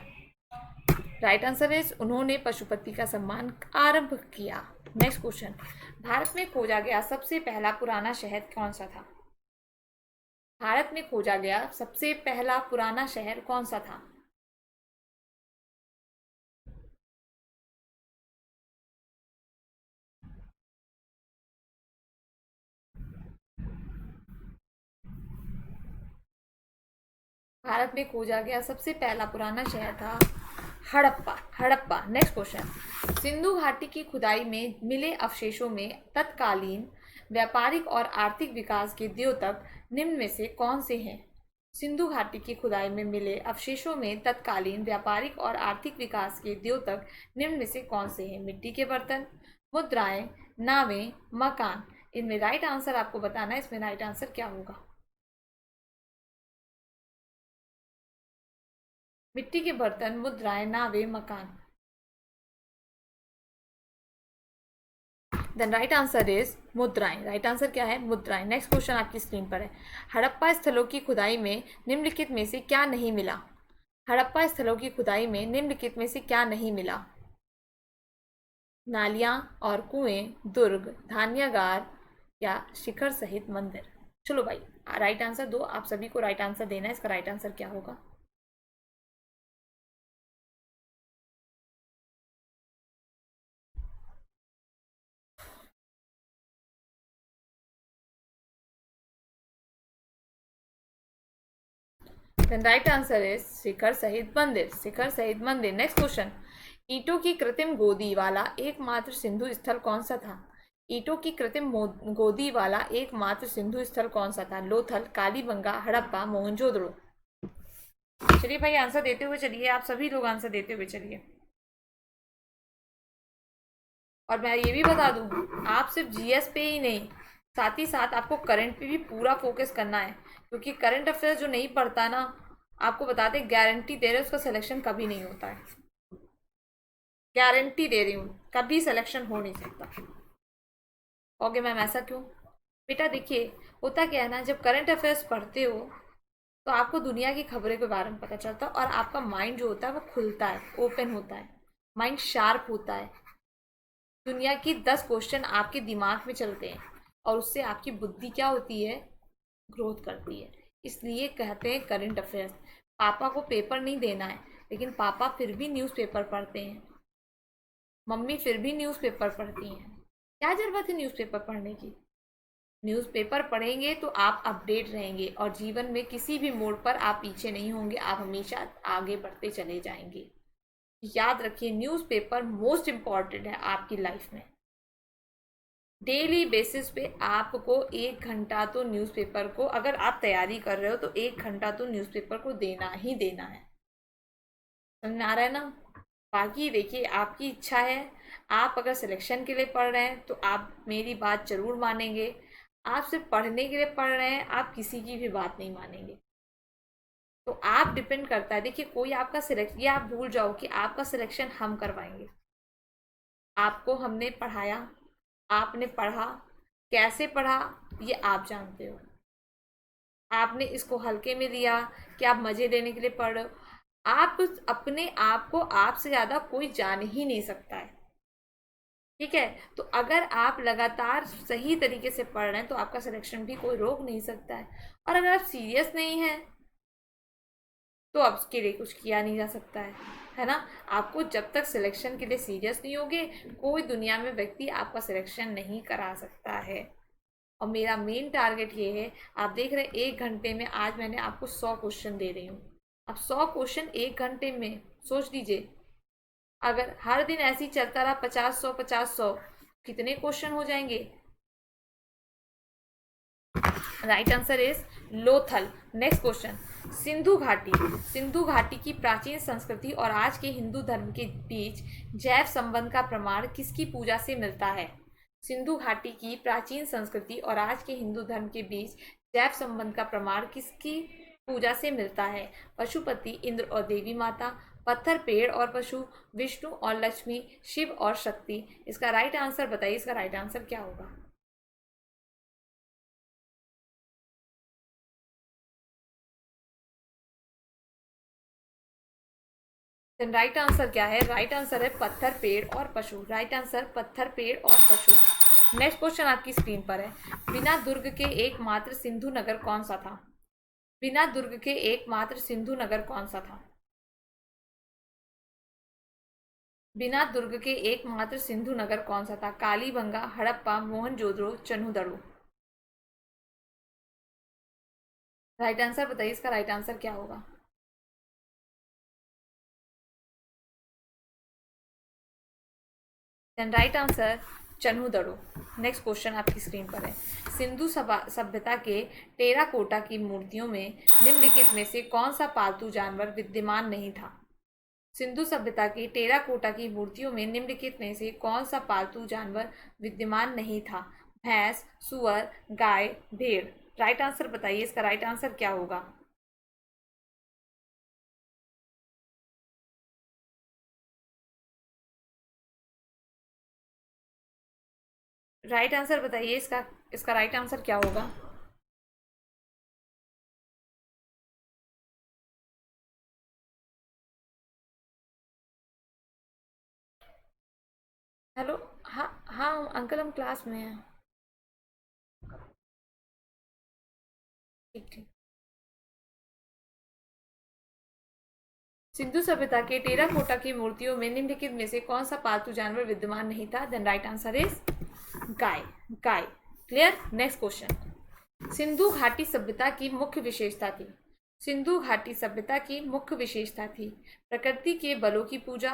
राइट आंसर इज उन्होंने पशुपति का सम्मान आरंभ किया। Next question. भारत में खोजा गया सबसे पहला पुराना शहर कौन सा था? भारत में खोजा गया सबसे पहला पुराना शहर कौन सा था? भारत में खोजा गया सबसे पहला पुराना शहर था हड़प्पा। हड़प्पा। Next question. सिंधु घाटी की खुदाई में मिले अवशेषों में तत्कालीन व्यापारिक और आर्थिक विकास के द्योतक निम्न में से कौन से हैं? सिंधु घाटी की खुदाई में मिले अवशेषों में तत्कालीन व्यापारिक और आर्थिक विकास के द्योतक निम्न में से कौन से हैं? मिट्टी के बर्तन, मुद्राएं, नावें, मकान। इनमें राइट आंसर आपको बताना है। इसमें राइट आंसर क्या होगा। मिट्टी के बर्तन, मुद्राएं, नावें, मकान। देन राइट आंसर इज मुद्राएं। राइट आंसर क्या है? मुद्राएं। नेक्स्ट क्वेश्चन आपकी स्क्रीन पर है। हड़प्पा स्थलों की खुदाई में निम्नलिखित में से क्या नहीं मिला? हड़प्पा स्थलों की खुदाई में निम्नलिखित में से क्या नहीं मिला? नालियां और कुएं, दुर्ग, धान्यागार या शिखर सहित मंदिर। चलो भाई राइट आंसर दो। आप सभी को राइट आंसर देना है। इसका राइट आंसर क्या होगा। देन राइट आंसर इज शिखर सहित मंदिर। शिखर सहित मंदिर। Next question. ईंटों की कृत्रिम गोदी वाला एकमात्र सिंधु स्थल कौन सा था? ईंटों की कृत्रिम गोदी वाला एकमात्र सिंधु स्थल कौन सा था? लोथल, कालीबंगा, हड़प्पा, मोहनजोदड़ो। चलिए भाई आंसर देते हुए चलिए, आप सभी लोग आंसर देते हुए चलिए। और मैं ये भी बता दूं, आप सिर्फ जीएस पे ही नहीं, साथ ही साथ आपको करंट पे भी पूरा फोकस करना है, क्योंकि करंट अफेयर्स जो नहीं पढ़ता ना, आपको बताते गारंटी दे रहे उसका सिलेक्शन कभी नहीं होता है। गारंटी दे रही हूँ, कभी सिलेक्शन हो नहीं सकता। ओके मैम, ऐसा क्यों? बेटा देखिए, होता क्या है ना, जब करंट अफेयर्स पढ़ते हो तो आपको दुनिया की खबरों के बारे में पता चलता है, और आपका माइंड जो होता है वो खुलता है, ओपन होता है, माइंड शार्प होता है। दुनिया की 10 क्वेश्चन आपके दिमाग में चलते हैं, और उससे आपकी बुद्धि क्या होती है? ग्रोथ करती है। इसलिए कहते हैं करंट अफेयर्स। पापा को पेपर नहीं देना है, लेकिन पापा फिर भी न्यूज़पेपर पढ़ते हैं, मम्मी फिर भी न्यूज़पेपर पढ़ती हैं। क्या जरूरत है न्यूज़पेपर पढ़ने की? न्यूज़पेपर पढ़ेंगे तो आप अपडेट रहेंगे, और जीवन में किसी भी मोड़ पर आप पीछे नहीं होंगे, आप हमेशा आगे बढ़ते चले जाएंगे। याद रखिए, न्यूज़पेपर मोस्ट इम्पॉर्टेंट है आपकी लाइफ में। डेली बेसिस पे आपको 1 घंटा तो न्यूज़पेपर को, अगर आप तैयारी कर रहे हो तो 1 घंटा तो न्यूज़पेपर को देना ही देना है। समझ में आ रहा है ना? बाकी देखिए, आपकी इच्छा है। आप अगर सिलेक्शन के लिए पढ़ रहे हैं तो आप मेरी बात जरूर मानेंगे। आप सिर्फ पढ़ने के लिए पढ़ रहे हैं, आप किसी की भी बात नहीं मानेंगे। तो आप डिपेंड करता है, देखिए कोई आपका सिलेक्ट, ये आप भूल जाओ कि आपका सिलेक्शन हम करवाएंगे। आपको हमने पढ़ाया, आपने पढ़ा, कैसे पढ़ा ये आप जानते हो। आपने इसको हल्के में लिया कि आप मजे लेने के लिए पढ़ रहे हो। आप अपने आप को आपसे ज्यादा कोई जान ही नहीं सकता है। ठीक है, तो अगर आप लगातार सही तरीके से पढ़ रहे हैं तो आपका सिलेक्शन भी कोई रोक नहीं सकता है। और अगर आप सीरियस नहीं हैं तो अब उसके लिए कुछ किया नहीं जा सकता है ना? आपको जब तक सिलेक्शन के लिए सीरियस नहीं होगे, कोई दुनिया में व्यक्ति आपका सिलेक्शन नहीं करा सकता है। और मेरा मेन टारगेट ये है, आप देख रहे हैं 1 घंटे में आज मैंने आपको 100 क्वेश्चन दे रही हूँ। अब 100 क्वेश्चन 1 घंटे में, सोच लीजिए, अगर हर दिन ऐसे ही चलता रहा 50-100 50-100, कितने क्वेश्चन हो जाएंगे? Right answer is Lothal. Next question, Sindhu घाटी। सिंधु घाटी की प्राचीन संस्कृति और आज के हिंदू धर्म के बीच जैव संबंध का प्रमाण किसकी पूजा से मिलता है? सिंधु घाटी की प्राचीन संस्कृति और आज के हिंदू धर्म के बीच जैव संबंध का प्रमाण किसकी पूजा से मिलता है? पशुपति, इंद्र और देवी माता, पत्थर, पेड़ और पशु, विष्णु और लक्ष्मी, शिव और शक्ति। इसका राइट आंसर बताइए, इसका राइट आंसर क्या होगा? राइट आंसर क्या है? राइट आंसर है पत्थर, पेड़ और पशु। राइट आंसर पत्थर, पेड़ और पशु। नेक्स्ट क्वेश्चन आपकी स्क्रीन पर है, बिना दुर्ग के एकमात्र सिंधु नगर कौन सा था? बिना दुर्ग के एकमात्र सिंधु नगर कौन सा था? बिना दुर्ग के एकमात्र सिंधु नगर कौन सा था? कालीबंगा, हड़प्पा, मोहनजोदड़ो, चन्हुदड़ो। राइट आंसर बताइए, इसका राइट आंसर क्या होगा? Right answer Chanhudaro. Next question आपकी स्क्रीन पर है, सिंधु सभ्यता के टेराकोटा की मूर्तियों में निम्नलिखित में से कौन सा पालतू जानवर विद्यमान नहीं था? सिंधु सभ्यता की टेराकोटा की मूर्तियों में निम्नलिखित में से कौन सा पालतू जानवर विद्यमान नहीं था? भैंस, सुअर, गाय, भेड़। राइट आंसर बताइए, इसका राइट आंसर क्या होगा? राइट आंसर बताइए, इसका इसका राइट आंसर क्या होगा? हेलो, हाँ हाँ अंकल, हम क्लास में हैं। ठीक ठीक। सिंधु सभ्यता के टेराकोटा की मूर्तियों में निम्नलिखित में से कौन सा पालतू जानवर विद्यमान नहीं था? देन राइट आंसर इज गाय। गाय। क्लियर? नेक्स्ट क्वेश्चन, सिंधु घाटी सभ्यता की मुख्य विशेषता थी। सिंधु घाटी सभ्यता की मुख्य विशेषता थी प्रकृति के बलों की पूजा,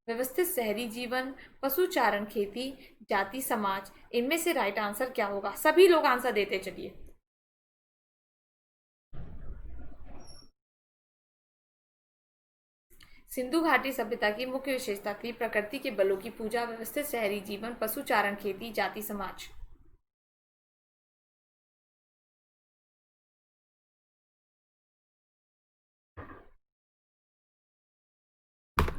व्यवस्थित शहरी जीवन, पशुचारण, खेती, जाति, समाज। इनमें से राइट आंसर क्या होगा? सभी लोग आंसर देते चलिए। सिंधु घाटी सभ्यता की मुख्य विशेषता थी प्रकृति के बलों की पूजा, व्यवस्थित शहरी जीवन, पशुचारण, खेती, जाति, समाज।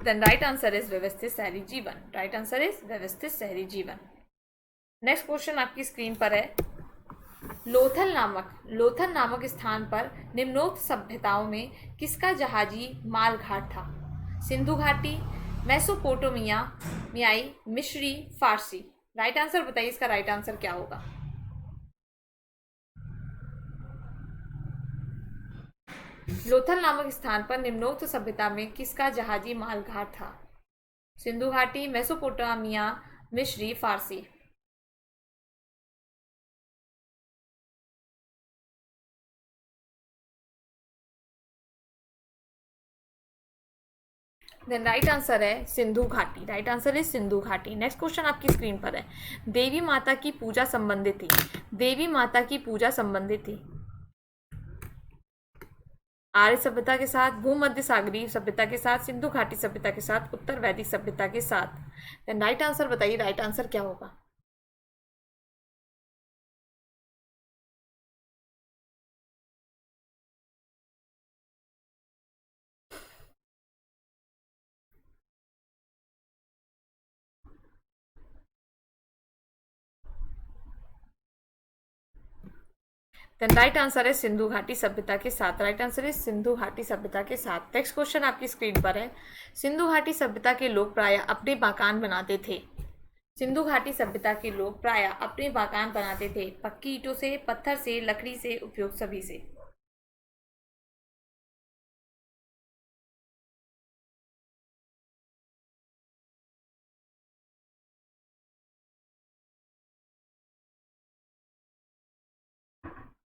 देन राइट आंसर इज व्यवस्थित शहरी जीवन। राइट आंसर इज व्यवस्थित शहरी जीवन। नेक्स्ट क्वेश्चन आपकी स्क्रीन पर है। लोथल नामक स्थान पर निम्नोक्त सभ्यताओं में किसका जहाजी माल घाट था? सिंधु घाटी, मेसोपोटामिया, मियाई, मिस्री, फारसी। राइट आंसर बताइए, इसका राइट आंसर क्या होगा? लोथल नामक स्थान पर निम्नोक्त सभ्यता में किसका जहाजी माल घाट था? सिंधु घाटी, मेसोपोटामिया, मिस्री, फारसी। देन राइट आंसर है सिंधु घाटी। राइट आंसर इज सिंधु घाटी। नेक्स्ट क्वेश्चन आपकी स्क्रीन पर है। देवी माता की पूजा संबंधित थी। देवी माता की पूजा संबंधित थी आर्य सभ्यता के साथ, भूमध्य सागरीय सभ्यता के साथ, सिंधु घाटी सभ्यता के साथ, उत्तर वैदिक सभ्यता के साथ। देन राइट आंसर बताइए, राइट आंसर क्या होगा? देन राइट आंसर है सिंधु घाटी सभ्यता के साथ। राइट आंसर है सिंधु घाटी सभ्यता के साथ। नेक्स्ट क्वेश्चन आपकी स्क्रीन पर है। सिंधु घाटी सभ्यता के लोग प्राय अपने मकान बनाते थे। सिंधु घाटी सभ्यता के लोग प्राय अपने मकान बनाते थे पक्की ईंटों से, पत्थर से, लकड़ी से, उपयोग सभी से।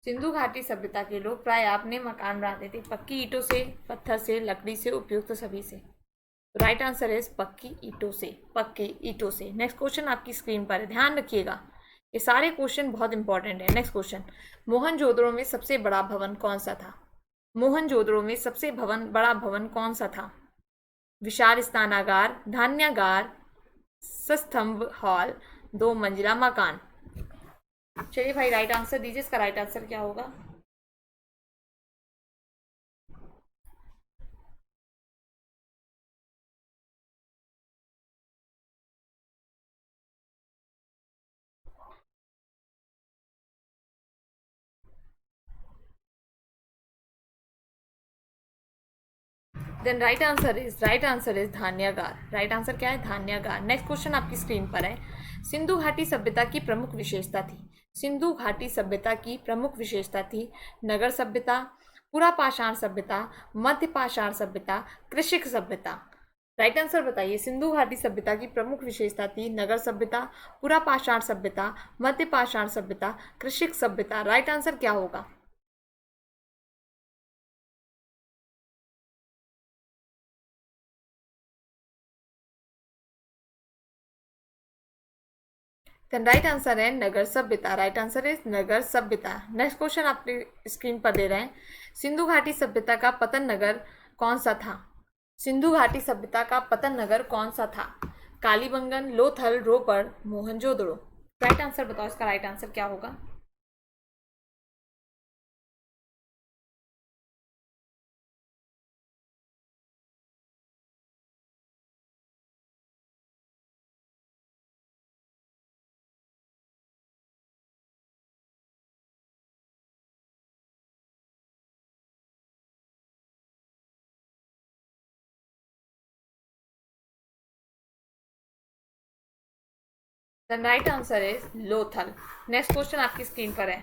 सिंधु घाटी सभ्यता के लोग प्राय अपने मकान बनाते थे पक्की ईंटों से, पत्थर से, लकड़ी से, उपयुक्त सभी से। राइट आंसर है पक्की ईंटों से, पक्के ईंटों से। नेक्स्ट क्वेश्चन आपकी स्क्रीन पर है, ध्यान रखिएगा, ये सारे क्वेश्चन बहुत इंपॉर्टेंट है। नेक्स्ट क्वेश्चन, मोहनजोदड़ो में सबसे बड़ा भवन कौन सा था? मोहनजोदड़ो में सबसे बड़ा भवन कौन सा था? विशाल स्नानागार, धान्यागार, सस्तंभ हॉल, दो मंजिला मकान। चलिए भाई राइट आंसर दीजिए, इसका राइट आंसर क्या होगा? देन राइट आंसर इज धान्यागार। राइट आंसर क्या है? धान्यागार। नेक्स्ट क्वेश्चन आपकी स्क्रीन पर है। सिंधु घाटी सभ्यता की प्रमुख विशेषता थी। सिंधु घाटी सभ्यता की प्रमुख विशेषता थी नगर सभ्यता, पुरा पाषाण सभ्यता, मध्य पाषाण सभ्यता, कृषिक सभ्यता। राइट आंसर बताइए, सिंधु घाटी सभ्यता की प्रमुख विशेषता थी नगर सभ्यता, पुरा पाषाण सभ्यता, मध्य पाषाण सभ्यता, कृषिक सभ्यता। राइट आंसर क्या होगा? देन राइट आंसर है नगर सभ्यता। राइट आंसर इज नगर सभ्यता। नेक्स्ट क्वेश्चन आपने स्क्रीन पर दे रहे हैं। सिंधु घाटी सभ्यता का पतन नगर कौन सा था? सिंधु घाटी सभ्यता का पतन नगर कौन सा था? कालीबंगन, लोथल, रोपड़, मोहनजोदड़ो। राइट आंसर बताओ, इसका राइट आंसर क्या होगा? The right answer is Lothal. Next question आपकी स्क्रीन पर है।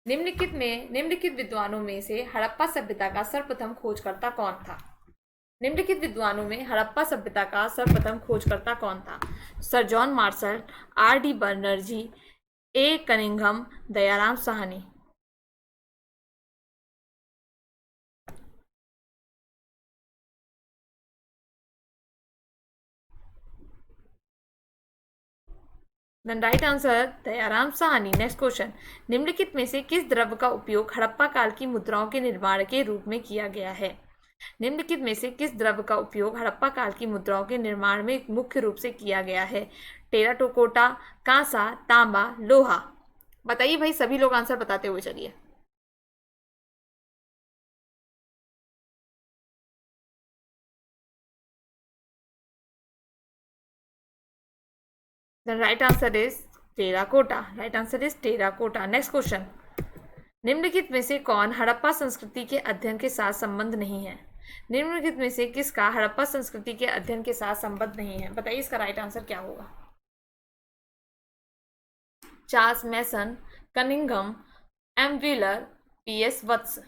निम्नलिखित विद्वानों में से हड़प्पा सभ्यता का सर्वप्रथम खोजकर्ता कौन था? निम्नलिखित विद्वानों में हड़प्पा सभ्यता का सर्वप्रथम खोजकर्ता कौन था? Sir John Marshall, R D Banerjee, A Cunningham, Dayaram Sahni. Then right answer Dayaram Sahni. Next question, निम्नलिखित में से किस द्रव्य का उपयोग हड़प्पा काल की मुद्राओं के निर्माण के रूप में किया गया है? निम्नलिखित में से किस द्रव्य का उपयोग हड़प्पा काल की मुद्राओं के निर्माण में मुख्य रूप से किया गया है? टेराकोटा, कांसा, तांबा, लोहा। बताइए भाई, सभी लोग आंसर बताते हुए चलिए। The right answer is terracotta. Right answer is terracotta. Next question, निम्नलिखित में से कौन हड़प्पा संस्कृति के अध्ययन के साथ संबंध नहीं है? निम्नलिखित में से किसका हड़प्पा संस्कृति के अध्ययन के साथ संबंध नहीं है? बताइए इसका राइट आंसर क्या होगा। Charles Masson, Cunningham, M Wheeler, P S Vats.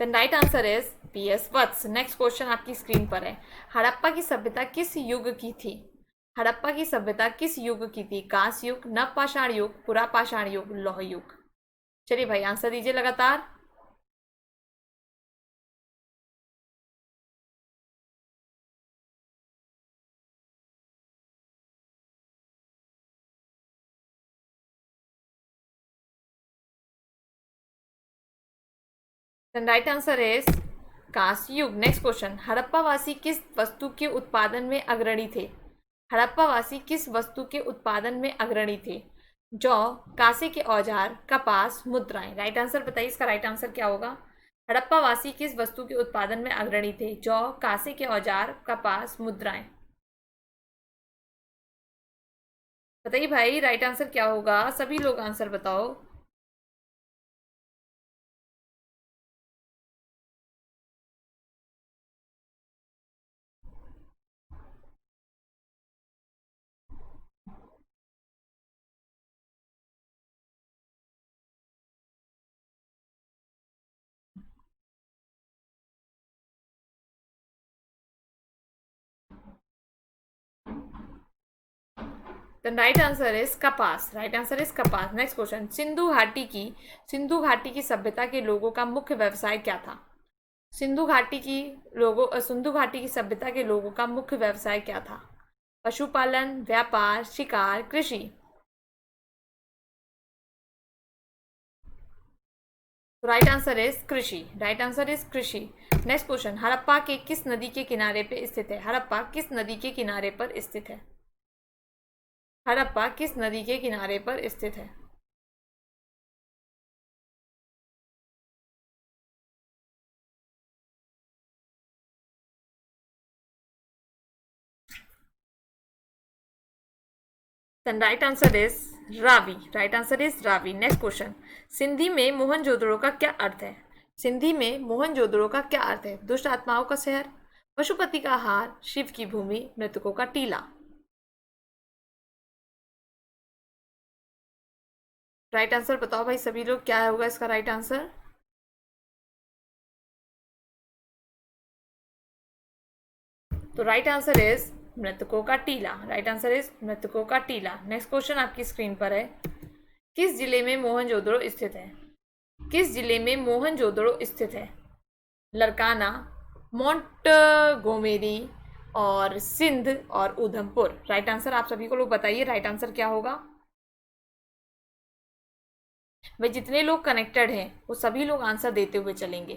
Then right answer is P S Vats. Next question आपकी स्क्रीन पर है, हड़प्पा की सभ्यता किस युग की थी? हड़प्पा की सभ्यता किस युग की थी? कांस्य युग, नवपाषाण युग, पुरापाषाण युग, लौह युग। चलिए भाई आंसर दीजिए लगातार। देन राइट आंसर इज कांस्य युग। नेक्स्ट क्वेश्चन, हड़प्पावासी किस वस्तु के उत्पादन में अग्रणी थे? हड़प्पावासी किस वस्तु के उत्पादन में अग्रणी थे? जौ, कांसे के औजार, कपास, मुद्राएं। राइट आंसर बताइए, इसका राइट आंसर क्या होगा? हड़प्पावासी किस वस्तु के उत्पादन में अग्रणी थे? जौ, कांसे के औजार, कपास, मुद्राएं। बताइए भाई राइट आंसर क्या होगा, सभी लोग आंसर बताओ। Then right answer is कपास। राइट आंसर इज कपास। नेक्स्ट क्वेश्चन, सिंधु घाटी की सभ्यता के लोगों का मुख्य व्यवसाय क्या था? सिंधु घाटी की सभ्यता के लोगों का मुख्य व्यवसाय क्या था? पशुपालन, व्यापार, शिकार, कृषि। राइट आंसर इज कृषि। राइट आंसर इज कृषि। नेक्स्ट क्वेश्चन, हड़प्पा के किस नदी के किनारे पे स्थित है? हड़प्पा किस नदी के किनारे पर स्थित है? हड़प्पा किस नदी के किनारे पर स्थित है? Then right answer is Ravi. Right answer is Ravi. Next question, Sindhi में मोहनजोदड़ो का क्या अर्थ है? सिंधी में मोहनजोदड़ो का क्या अर्थ है? दुष्ट आत्माओं का शहर, पशुपति का हार, शिव की भूमि, मृतकों का टीला। राइट आंसर बताओ भाई सभी लोग, क्या होगा इसका राइट आंसर? तो राइट आंसर इज मृतकों का टीला। राइट आंसर इज मृतकों का टीला। नेक्स्ट क्वेश्चन आपकी स्क्रीन पर है, किस जिले में मोहनजोदड़ो स्थित है? किस जिले में मोहनजोदड़ो स्थित है? लरकाना, मोंटगोमेरी और सिंध और उधमपुर। राइट आंसर आप सभी को लोग बताइए, राइट आंसर क्या होगा? भाई जितने लोग कनेक्टेड हैं वो सभी लोग आंसर देते हुए चलेंगे।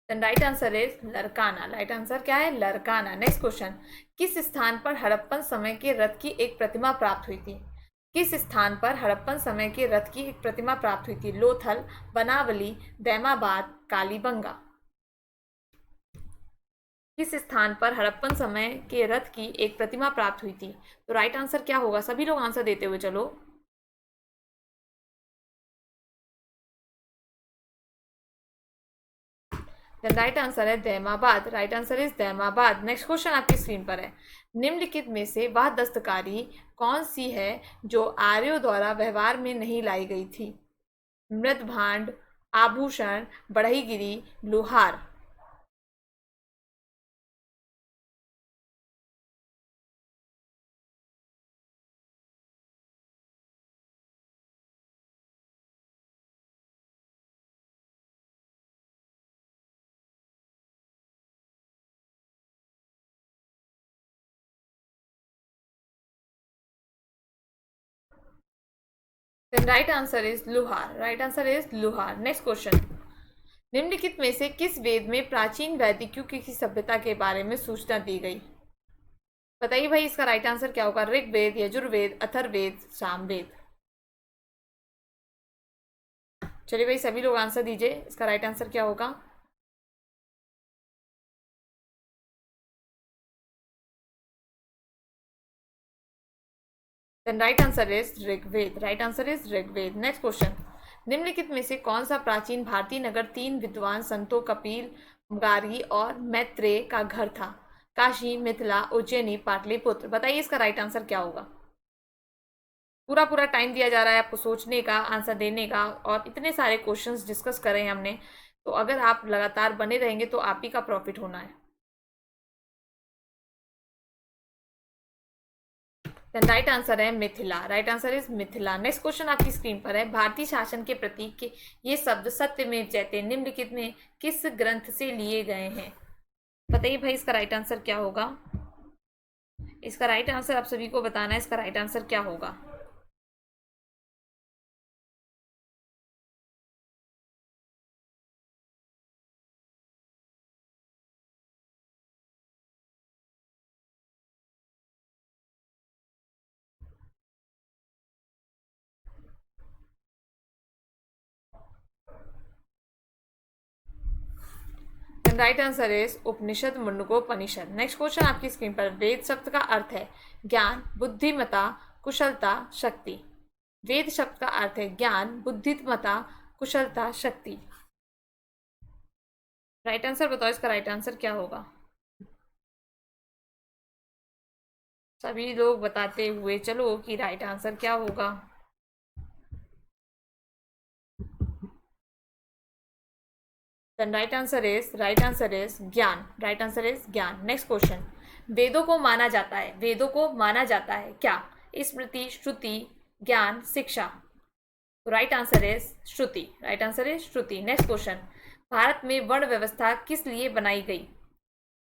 Right answer is Larkana. Right answer क्या है? लरकाना। नेक्स्ट क्वेश्चन, किस स्थान पर हड़प्पन समय के रथ की एक प्रतिमा प्राप्त हुई थी? किस स्थान पर हड़प्पन समय के रथ की एक प्रतिमा प्राप्त हुई थी? लोथल, बनावली, दैमाबाद, कालीबंगा। किस स्थान पर हड़प्पन समय के रथ की एक प्रतिमा प्राप्त हुई थी? तो राइट आंसर क्या होगा, सभी लोग आंसर देते हुए चलो। देन राइट आंसर है Daimabad. Right answer is Daimabad. Next question आपकी स्क्रीन पर है, निम्नलिखित में से वह दस्तकारी कौन सी है जो आर्यों द्वारा व्यवहार में नहीं लाई गई थी? मृत भांड, आभूषण, बढ़ईगिरी, लोहार। Then right answer is Luhar. Right answer is Luhar. Next question. निम्नलिखित में से किस वेद में प्राचीन वैदिक युग की सभ्यता के बारे में सूचना दी गई? बताइए भाई इसका राइट आंसर क्या होगा? ऋग्वेद, यजुर्वेद, अथर्ववेद, सामवेद. चलिए भाई सभी लोग आंसर दीजिए, इसका राइट आंसर क्या होगा? Then right answer is Rigveda. Right answer is Rigveda. Next question. निम्नलिखित में से कौन सा प्राचीन भारतीय नगर तीन विद्वान संतों कपिल, गार्गी और मैत्रेय का घर था? काशी, मिथिला, उज्जैनी, पाटलिपुत्र. बताइए इसका राइट आंसर क्या होगा? पूरा पूरा टाइम दिया जा रहा है आपको सोचने का, आंसर देने का, और इतने सारे क्वेश्चंस डिस्कस करे हैं हमने, तो अगर आप लगातार बने रहेंगे तो आप ही का प्रॉफिट होना है. देन राइट आंसर है Mithila. Right answer is Mithila. Next question आपकी स्क्रीन पर है. भारतीय शासन के प्रतीक के ये शब्द सत्यमेव जयते निम्नलिखित में किस ग्रंथ से लिए गए हैं? बताइए भाई इसका राइट आंसर क्या होगा? इसका राइट आंसर आप सभी को बताना है. इसका राइट आंसर क्या होगा? Right answer is Upanishad, Mundakopanishad. Next question आपकी स्क्रीन पर. वेद शब्द का अर्थ है ज्ञान, बुद्धिमता, कुशलता, शक्ति. वेद शब्द का अर्थ है ज्ञान, बुद्धिमता, कुशलता, शक्ति. राइट आंसर बताओ, इसका राइट आंसर क्या होगा? सभी लोग बताते हुए चलो कि राइट आंसर क्या होगा. Then right answer is ज्ञान. राइट आंसर इज ज्ञान. Next question. वेदों को माना जाता है, वेदों को माना जाता है क्या? स्मृति, श्रुति, ज्ञान, शिक्षा. Right answer is Shruti. Right answer is Shruti. Next question. Bharat में वर्ण व्यवस्था किस लिए बनाई गई?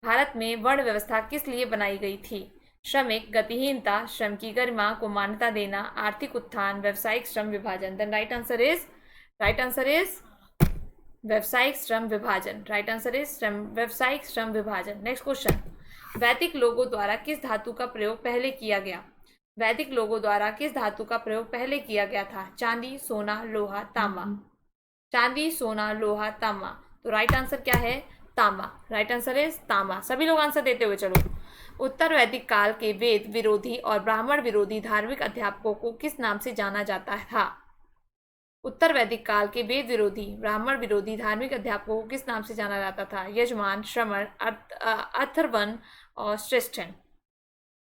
भारत में वर्ण व्यवस्था किस लिए बनाई गई थी? श्रमिक, गतिहीनता, श्रम की गरिमा को मान्यता देना, आर्थिक उत्थान, व्यवसायिक श्रम विभाजन. देन राइट आंसर इज व्यवसायिक श्रम विभाजन. राइट आंसर इज व्यवसायिक श्रम विभाजन. Next question. वैदिक लोगों द्वारा किस धातु का प्रयोग पहले किया गया? वैदिक लोगों द्वारा किस धातु का प्रयोग पहले किया गया था? चांदी, सोना, लोहा, तांबा. चांदी, सोना, लोहा, तांबा. तो राइट आंसर क्या है? तांबा. राइट आंसर इज तांबा. सभी लोग आंसर देते हुए चलो. उत्तर वैदिक काल के वेद विरोधी और ब्राह्मण विरोधी धार्मिक अध्यापकों को किस नाम से जाना जाता था? उत्तर वैदिक काल के वेद विरोधी, ब्राह्मण विरोधी धार्मिक अध्यापकों को किस नाम से जाना जाता था? यजमान, श्रमण, अथर्वन और श्रेष्ठन.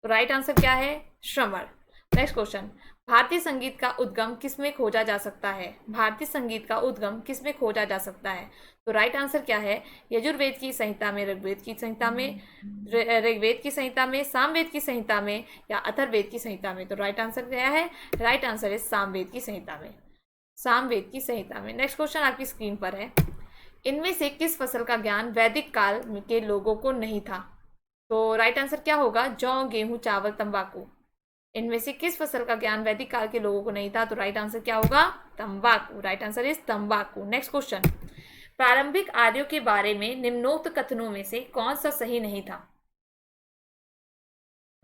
तो राइट आंसर क्या है? श्रमण. Next question. भारतीय संगीत का उद्गम किसमें खोजा जा सकता है? भारतीय संगीत का उद्गम किसमें खोजा जा सकता है? तो राइट आंसर क्या है? यजुर्वेद की संहिता में, ऋग्वेद की संहिता में, ऋग्वेद की संहिता में, सामवेद की संहिता में, या अथर्ववेद की संहिता में. तो राइट आंसर क्या है? राइट आंसर है सामवेद की संहिता में. सामवेद की संहिता में. नेक्स्ट क्वेश्चन आपकी स्क्रीन पर है. इनमें से किस फसल का ज्ञान वैदिक काल के लोगों को नहीं था? तो राइट आंसर क्या होगा? जौ, गेहूं, चावल, तंबाकू. इनमें से किस फसल का ज्ञान वैदिक काल के लोगों को नहीं था? तो राइट आंसर क्या होगा? तंबाकू. राइट आंसर इज तंबाकू. Next question. प्रारंभिक आर्यों के बारे में निम्नोक्त कथनों में से कौन सा सही नहीं था?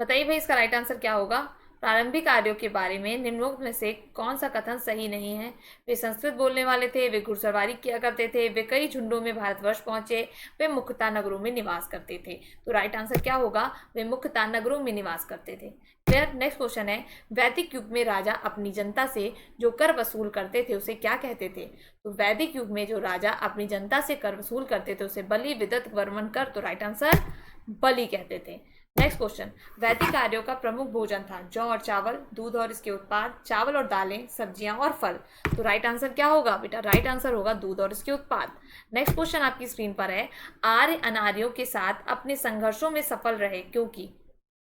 बताइए भाई इसका राइट आंसर क्या होगा? प्रारंभिक आर्यों के बारे में निम्नोक्त में से कौन सा कथन सही नहीं है? वे संस्कृत बोलने वाले थे, वे घुड़सवारी किया करते थे, वे कई झुंडों में भारतवर्ष पहुंचे, वे मुख्यतः नगरों में निवास करते थे. तो राइट आंसर क्या होगा? वे मुख्यतः नगरों में निवास करते थे. फिर नेक्स्ट क्वेश्चन है. वैदिक युग में राजा अपनी जनता से जो कर वसूल करते थे उसे क्या कहते थे? तो वैदिक युग में जो राजा अपनी जनता से कर वसूल करते थे उसे बलि, विदत, वर्मन कर. तो राइट आंसर बलि कहते थे. Next question. वैदिक आर्यों का प्रमुख भोजन था जौ और चावल, दूध और इसके उत्पाद, चावल और दालें, सब्जियां और फल. तो राइट आंसर क्या होगा बेटा? राइट आंसर होगा दूध और इसके उत्पाद. नेक्स्ट क्वेश्चन आपकी स्क्रीन पर है. आर्य अनार्यों के साथ अपने संघर्षों में सफल रहे क्योंकि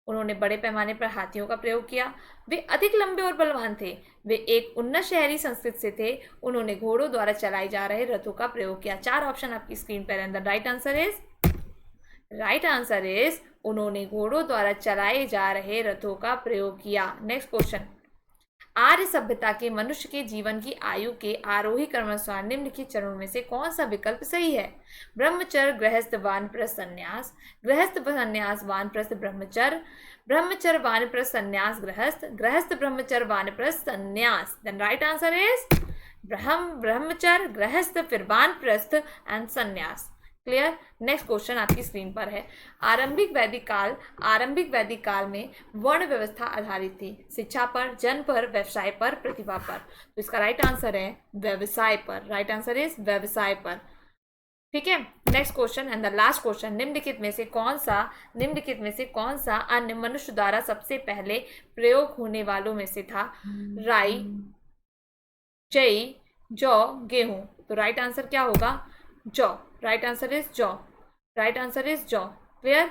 उन्होंने बड़े पैमाने पर हाथियों का प्रयोग किया, वे अधिक लंबे और बलवान थे, वे एक उन्नत शहरी संस्कृति से थे, उन्होंने घोड़ों द्वारा चलाए जा रहे रथों का प्रयोग किया. चार ऑप्शन आपकी स्क्रीन पर है. राइट आंसर इज उन्होंने घोड़ों द्वारा चलाए जा रहे रथों का प्रयोग किया. Next question. आर्य सभ्यता के मनुष्य के जीवन की आयु के आरोही क्रमानुसार निम्नलिखित चरणों में से कौन सा विकल्प सही है? ब्रह्मचर्य, गृहस्थ, वानप्रस्थ, संन्यास, गृहस्थ संन्यास, वानप्रस्थ, ब्रह्मचर्य, ब्रह्मचर्य, वानप्रस्थ, संन्यास, गृहस्थ, गृहस्थ, ब्रह्मचर्य, वानप्रस्थ, संन्यास। देन राइट आंसर इज ब्रह्मचर्य, गृहस्थ, फिर वानप्रस्थ एंड संन्यास। क्लियर? नेक्स्ट क्वेश्चन आपकी स्क्रीन पर है। आरंभिक वैदिक काल में वर्ण व्यवस्था आधारित थी शिक्षा पर, जन पर, व्यवसाय पर, प्रतिभा पर। तो इसका राइट आंसर है व्यवसाय पर। राइट आंसर इज व्यवसाय पर। ठीक है, next question and the last question. निम्नलिखित में से कौन सा अन्य मनुष्य द्वारा सबसे पहले प्रयोग होने वालों में से था? राई, जई, जौ, गेहूं। तो राइट आंसर क्या होगा? जौ। राइट आंसर इज जौ। राइट आंसर इज जौ। क्लियर?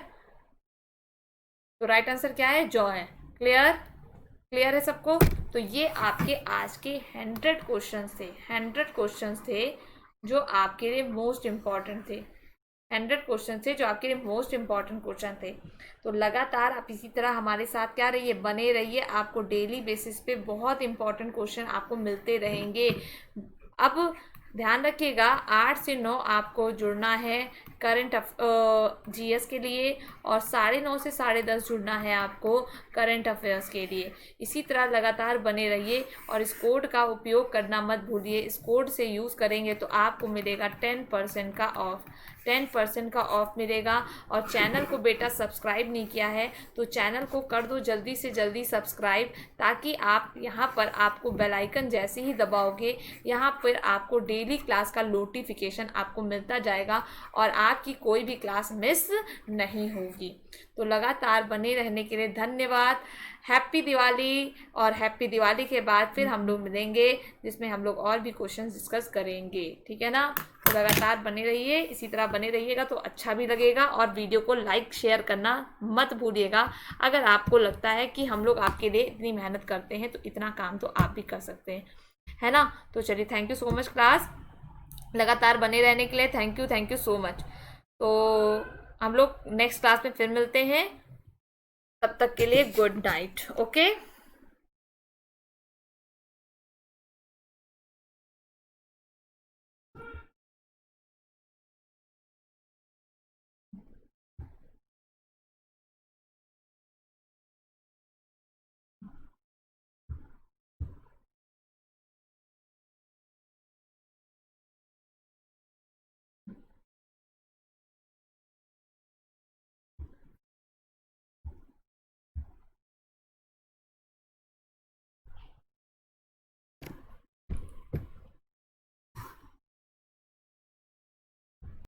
तो राइट आंसर क्या है? जौ है। क्लियर? क्लियर है सबको? तो ये आपके आज के 100 क्वेश्चंस थे जो आपके लिए मोस्ट इंपॉर्टेंट थे। 100 क्वेश्चन थे जो आपके लिए मोस्ट इंपॉर्टेंट क्वेश्चन थे। तो लगातार आप इसी तरह हमारे साथ क्या रहिए, बने रहिए। आपको डेली बेसिस पे बहुत इंपॉर्टेंट क्वेश्चन आपको मिलते रहेंगे। अब ध्यान रखिएगा, 8 से 9 आपको जुड़ना है करंट जीएस के लिए, और 9:30 से 10:30 जुड़ना है आपको करंट अफेयर्स के लिए। इसी तरह लगातार बने रहिए और इस कोड का उपयोग करना मत भूलिए। इस कोड से यूज़ करेंगे तो आपको मिलेगा 10% का ऑफ। 10% का ऑफ मिलेगा। और चैनल को बेटा सब्सक्राइब नहीं किया है तो चैनल को कर दो जल्दी से जल्दी सब्सक्राइब, ताकि आप यहाँ पर आपको बेल आइकन जैसे ही दबाओगे यहाँ पर आपको डेली क्लास का नोटिफिकेशन आपको मिलता जाएगा और आपकी कोई भी क्लास मिस नहीं होगी। तो लगातार बने रहने के लिए धन्यवाद। हैप्पी दिवाली। और हैप्पी दिवाली के बाद फिर हम लोग मिलेंगे जिसमें हम लोग और भी क्वेश्चन डिस्कस करेंगे। ठीक है ना? तो लगातार बने रहिए, इसी तरह बने रहिएगा तो अच्छा भी लगेगा। और वीडियो को लाइक शेयर करना मत भूलिएगा। अगर आपको लगता है कि हम लोग आपके लिए इतनी मेहनत करते हैं तो इतना काम तो आप भी कर सकते हैं, है ना? तो चलिए, thank you so much class, लगातार बने रहने के लिए। Thank you so much. तो हम लोग नेक्स्ट क्लास में फिर मिलते हैं। तब तक के लिए गुड नाइट। ओके।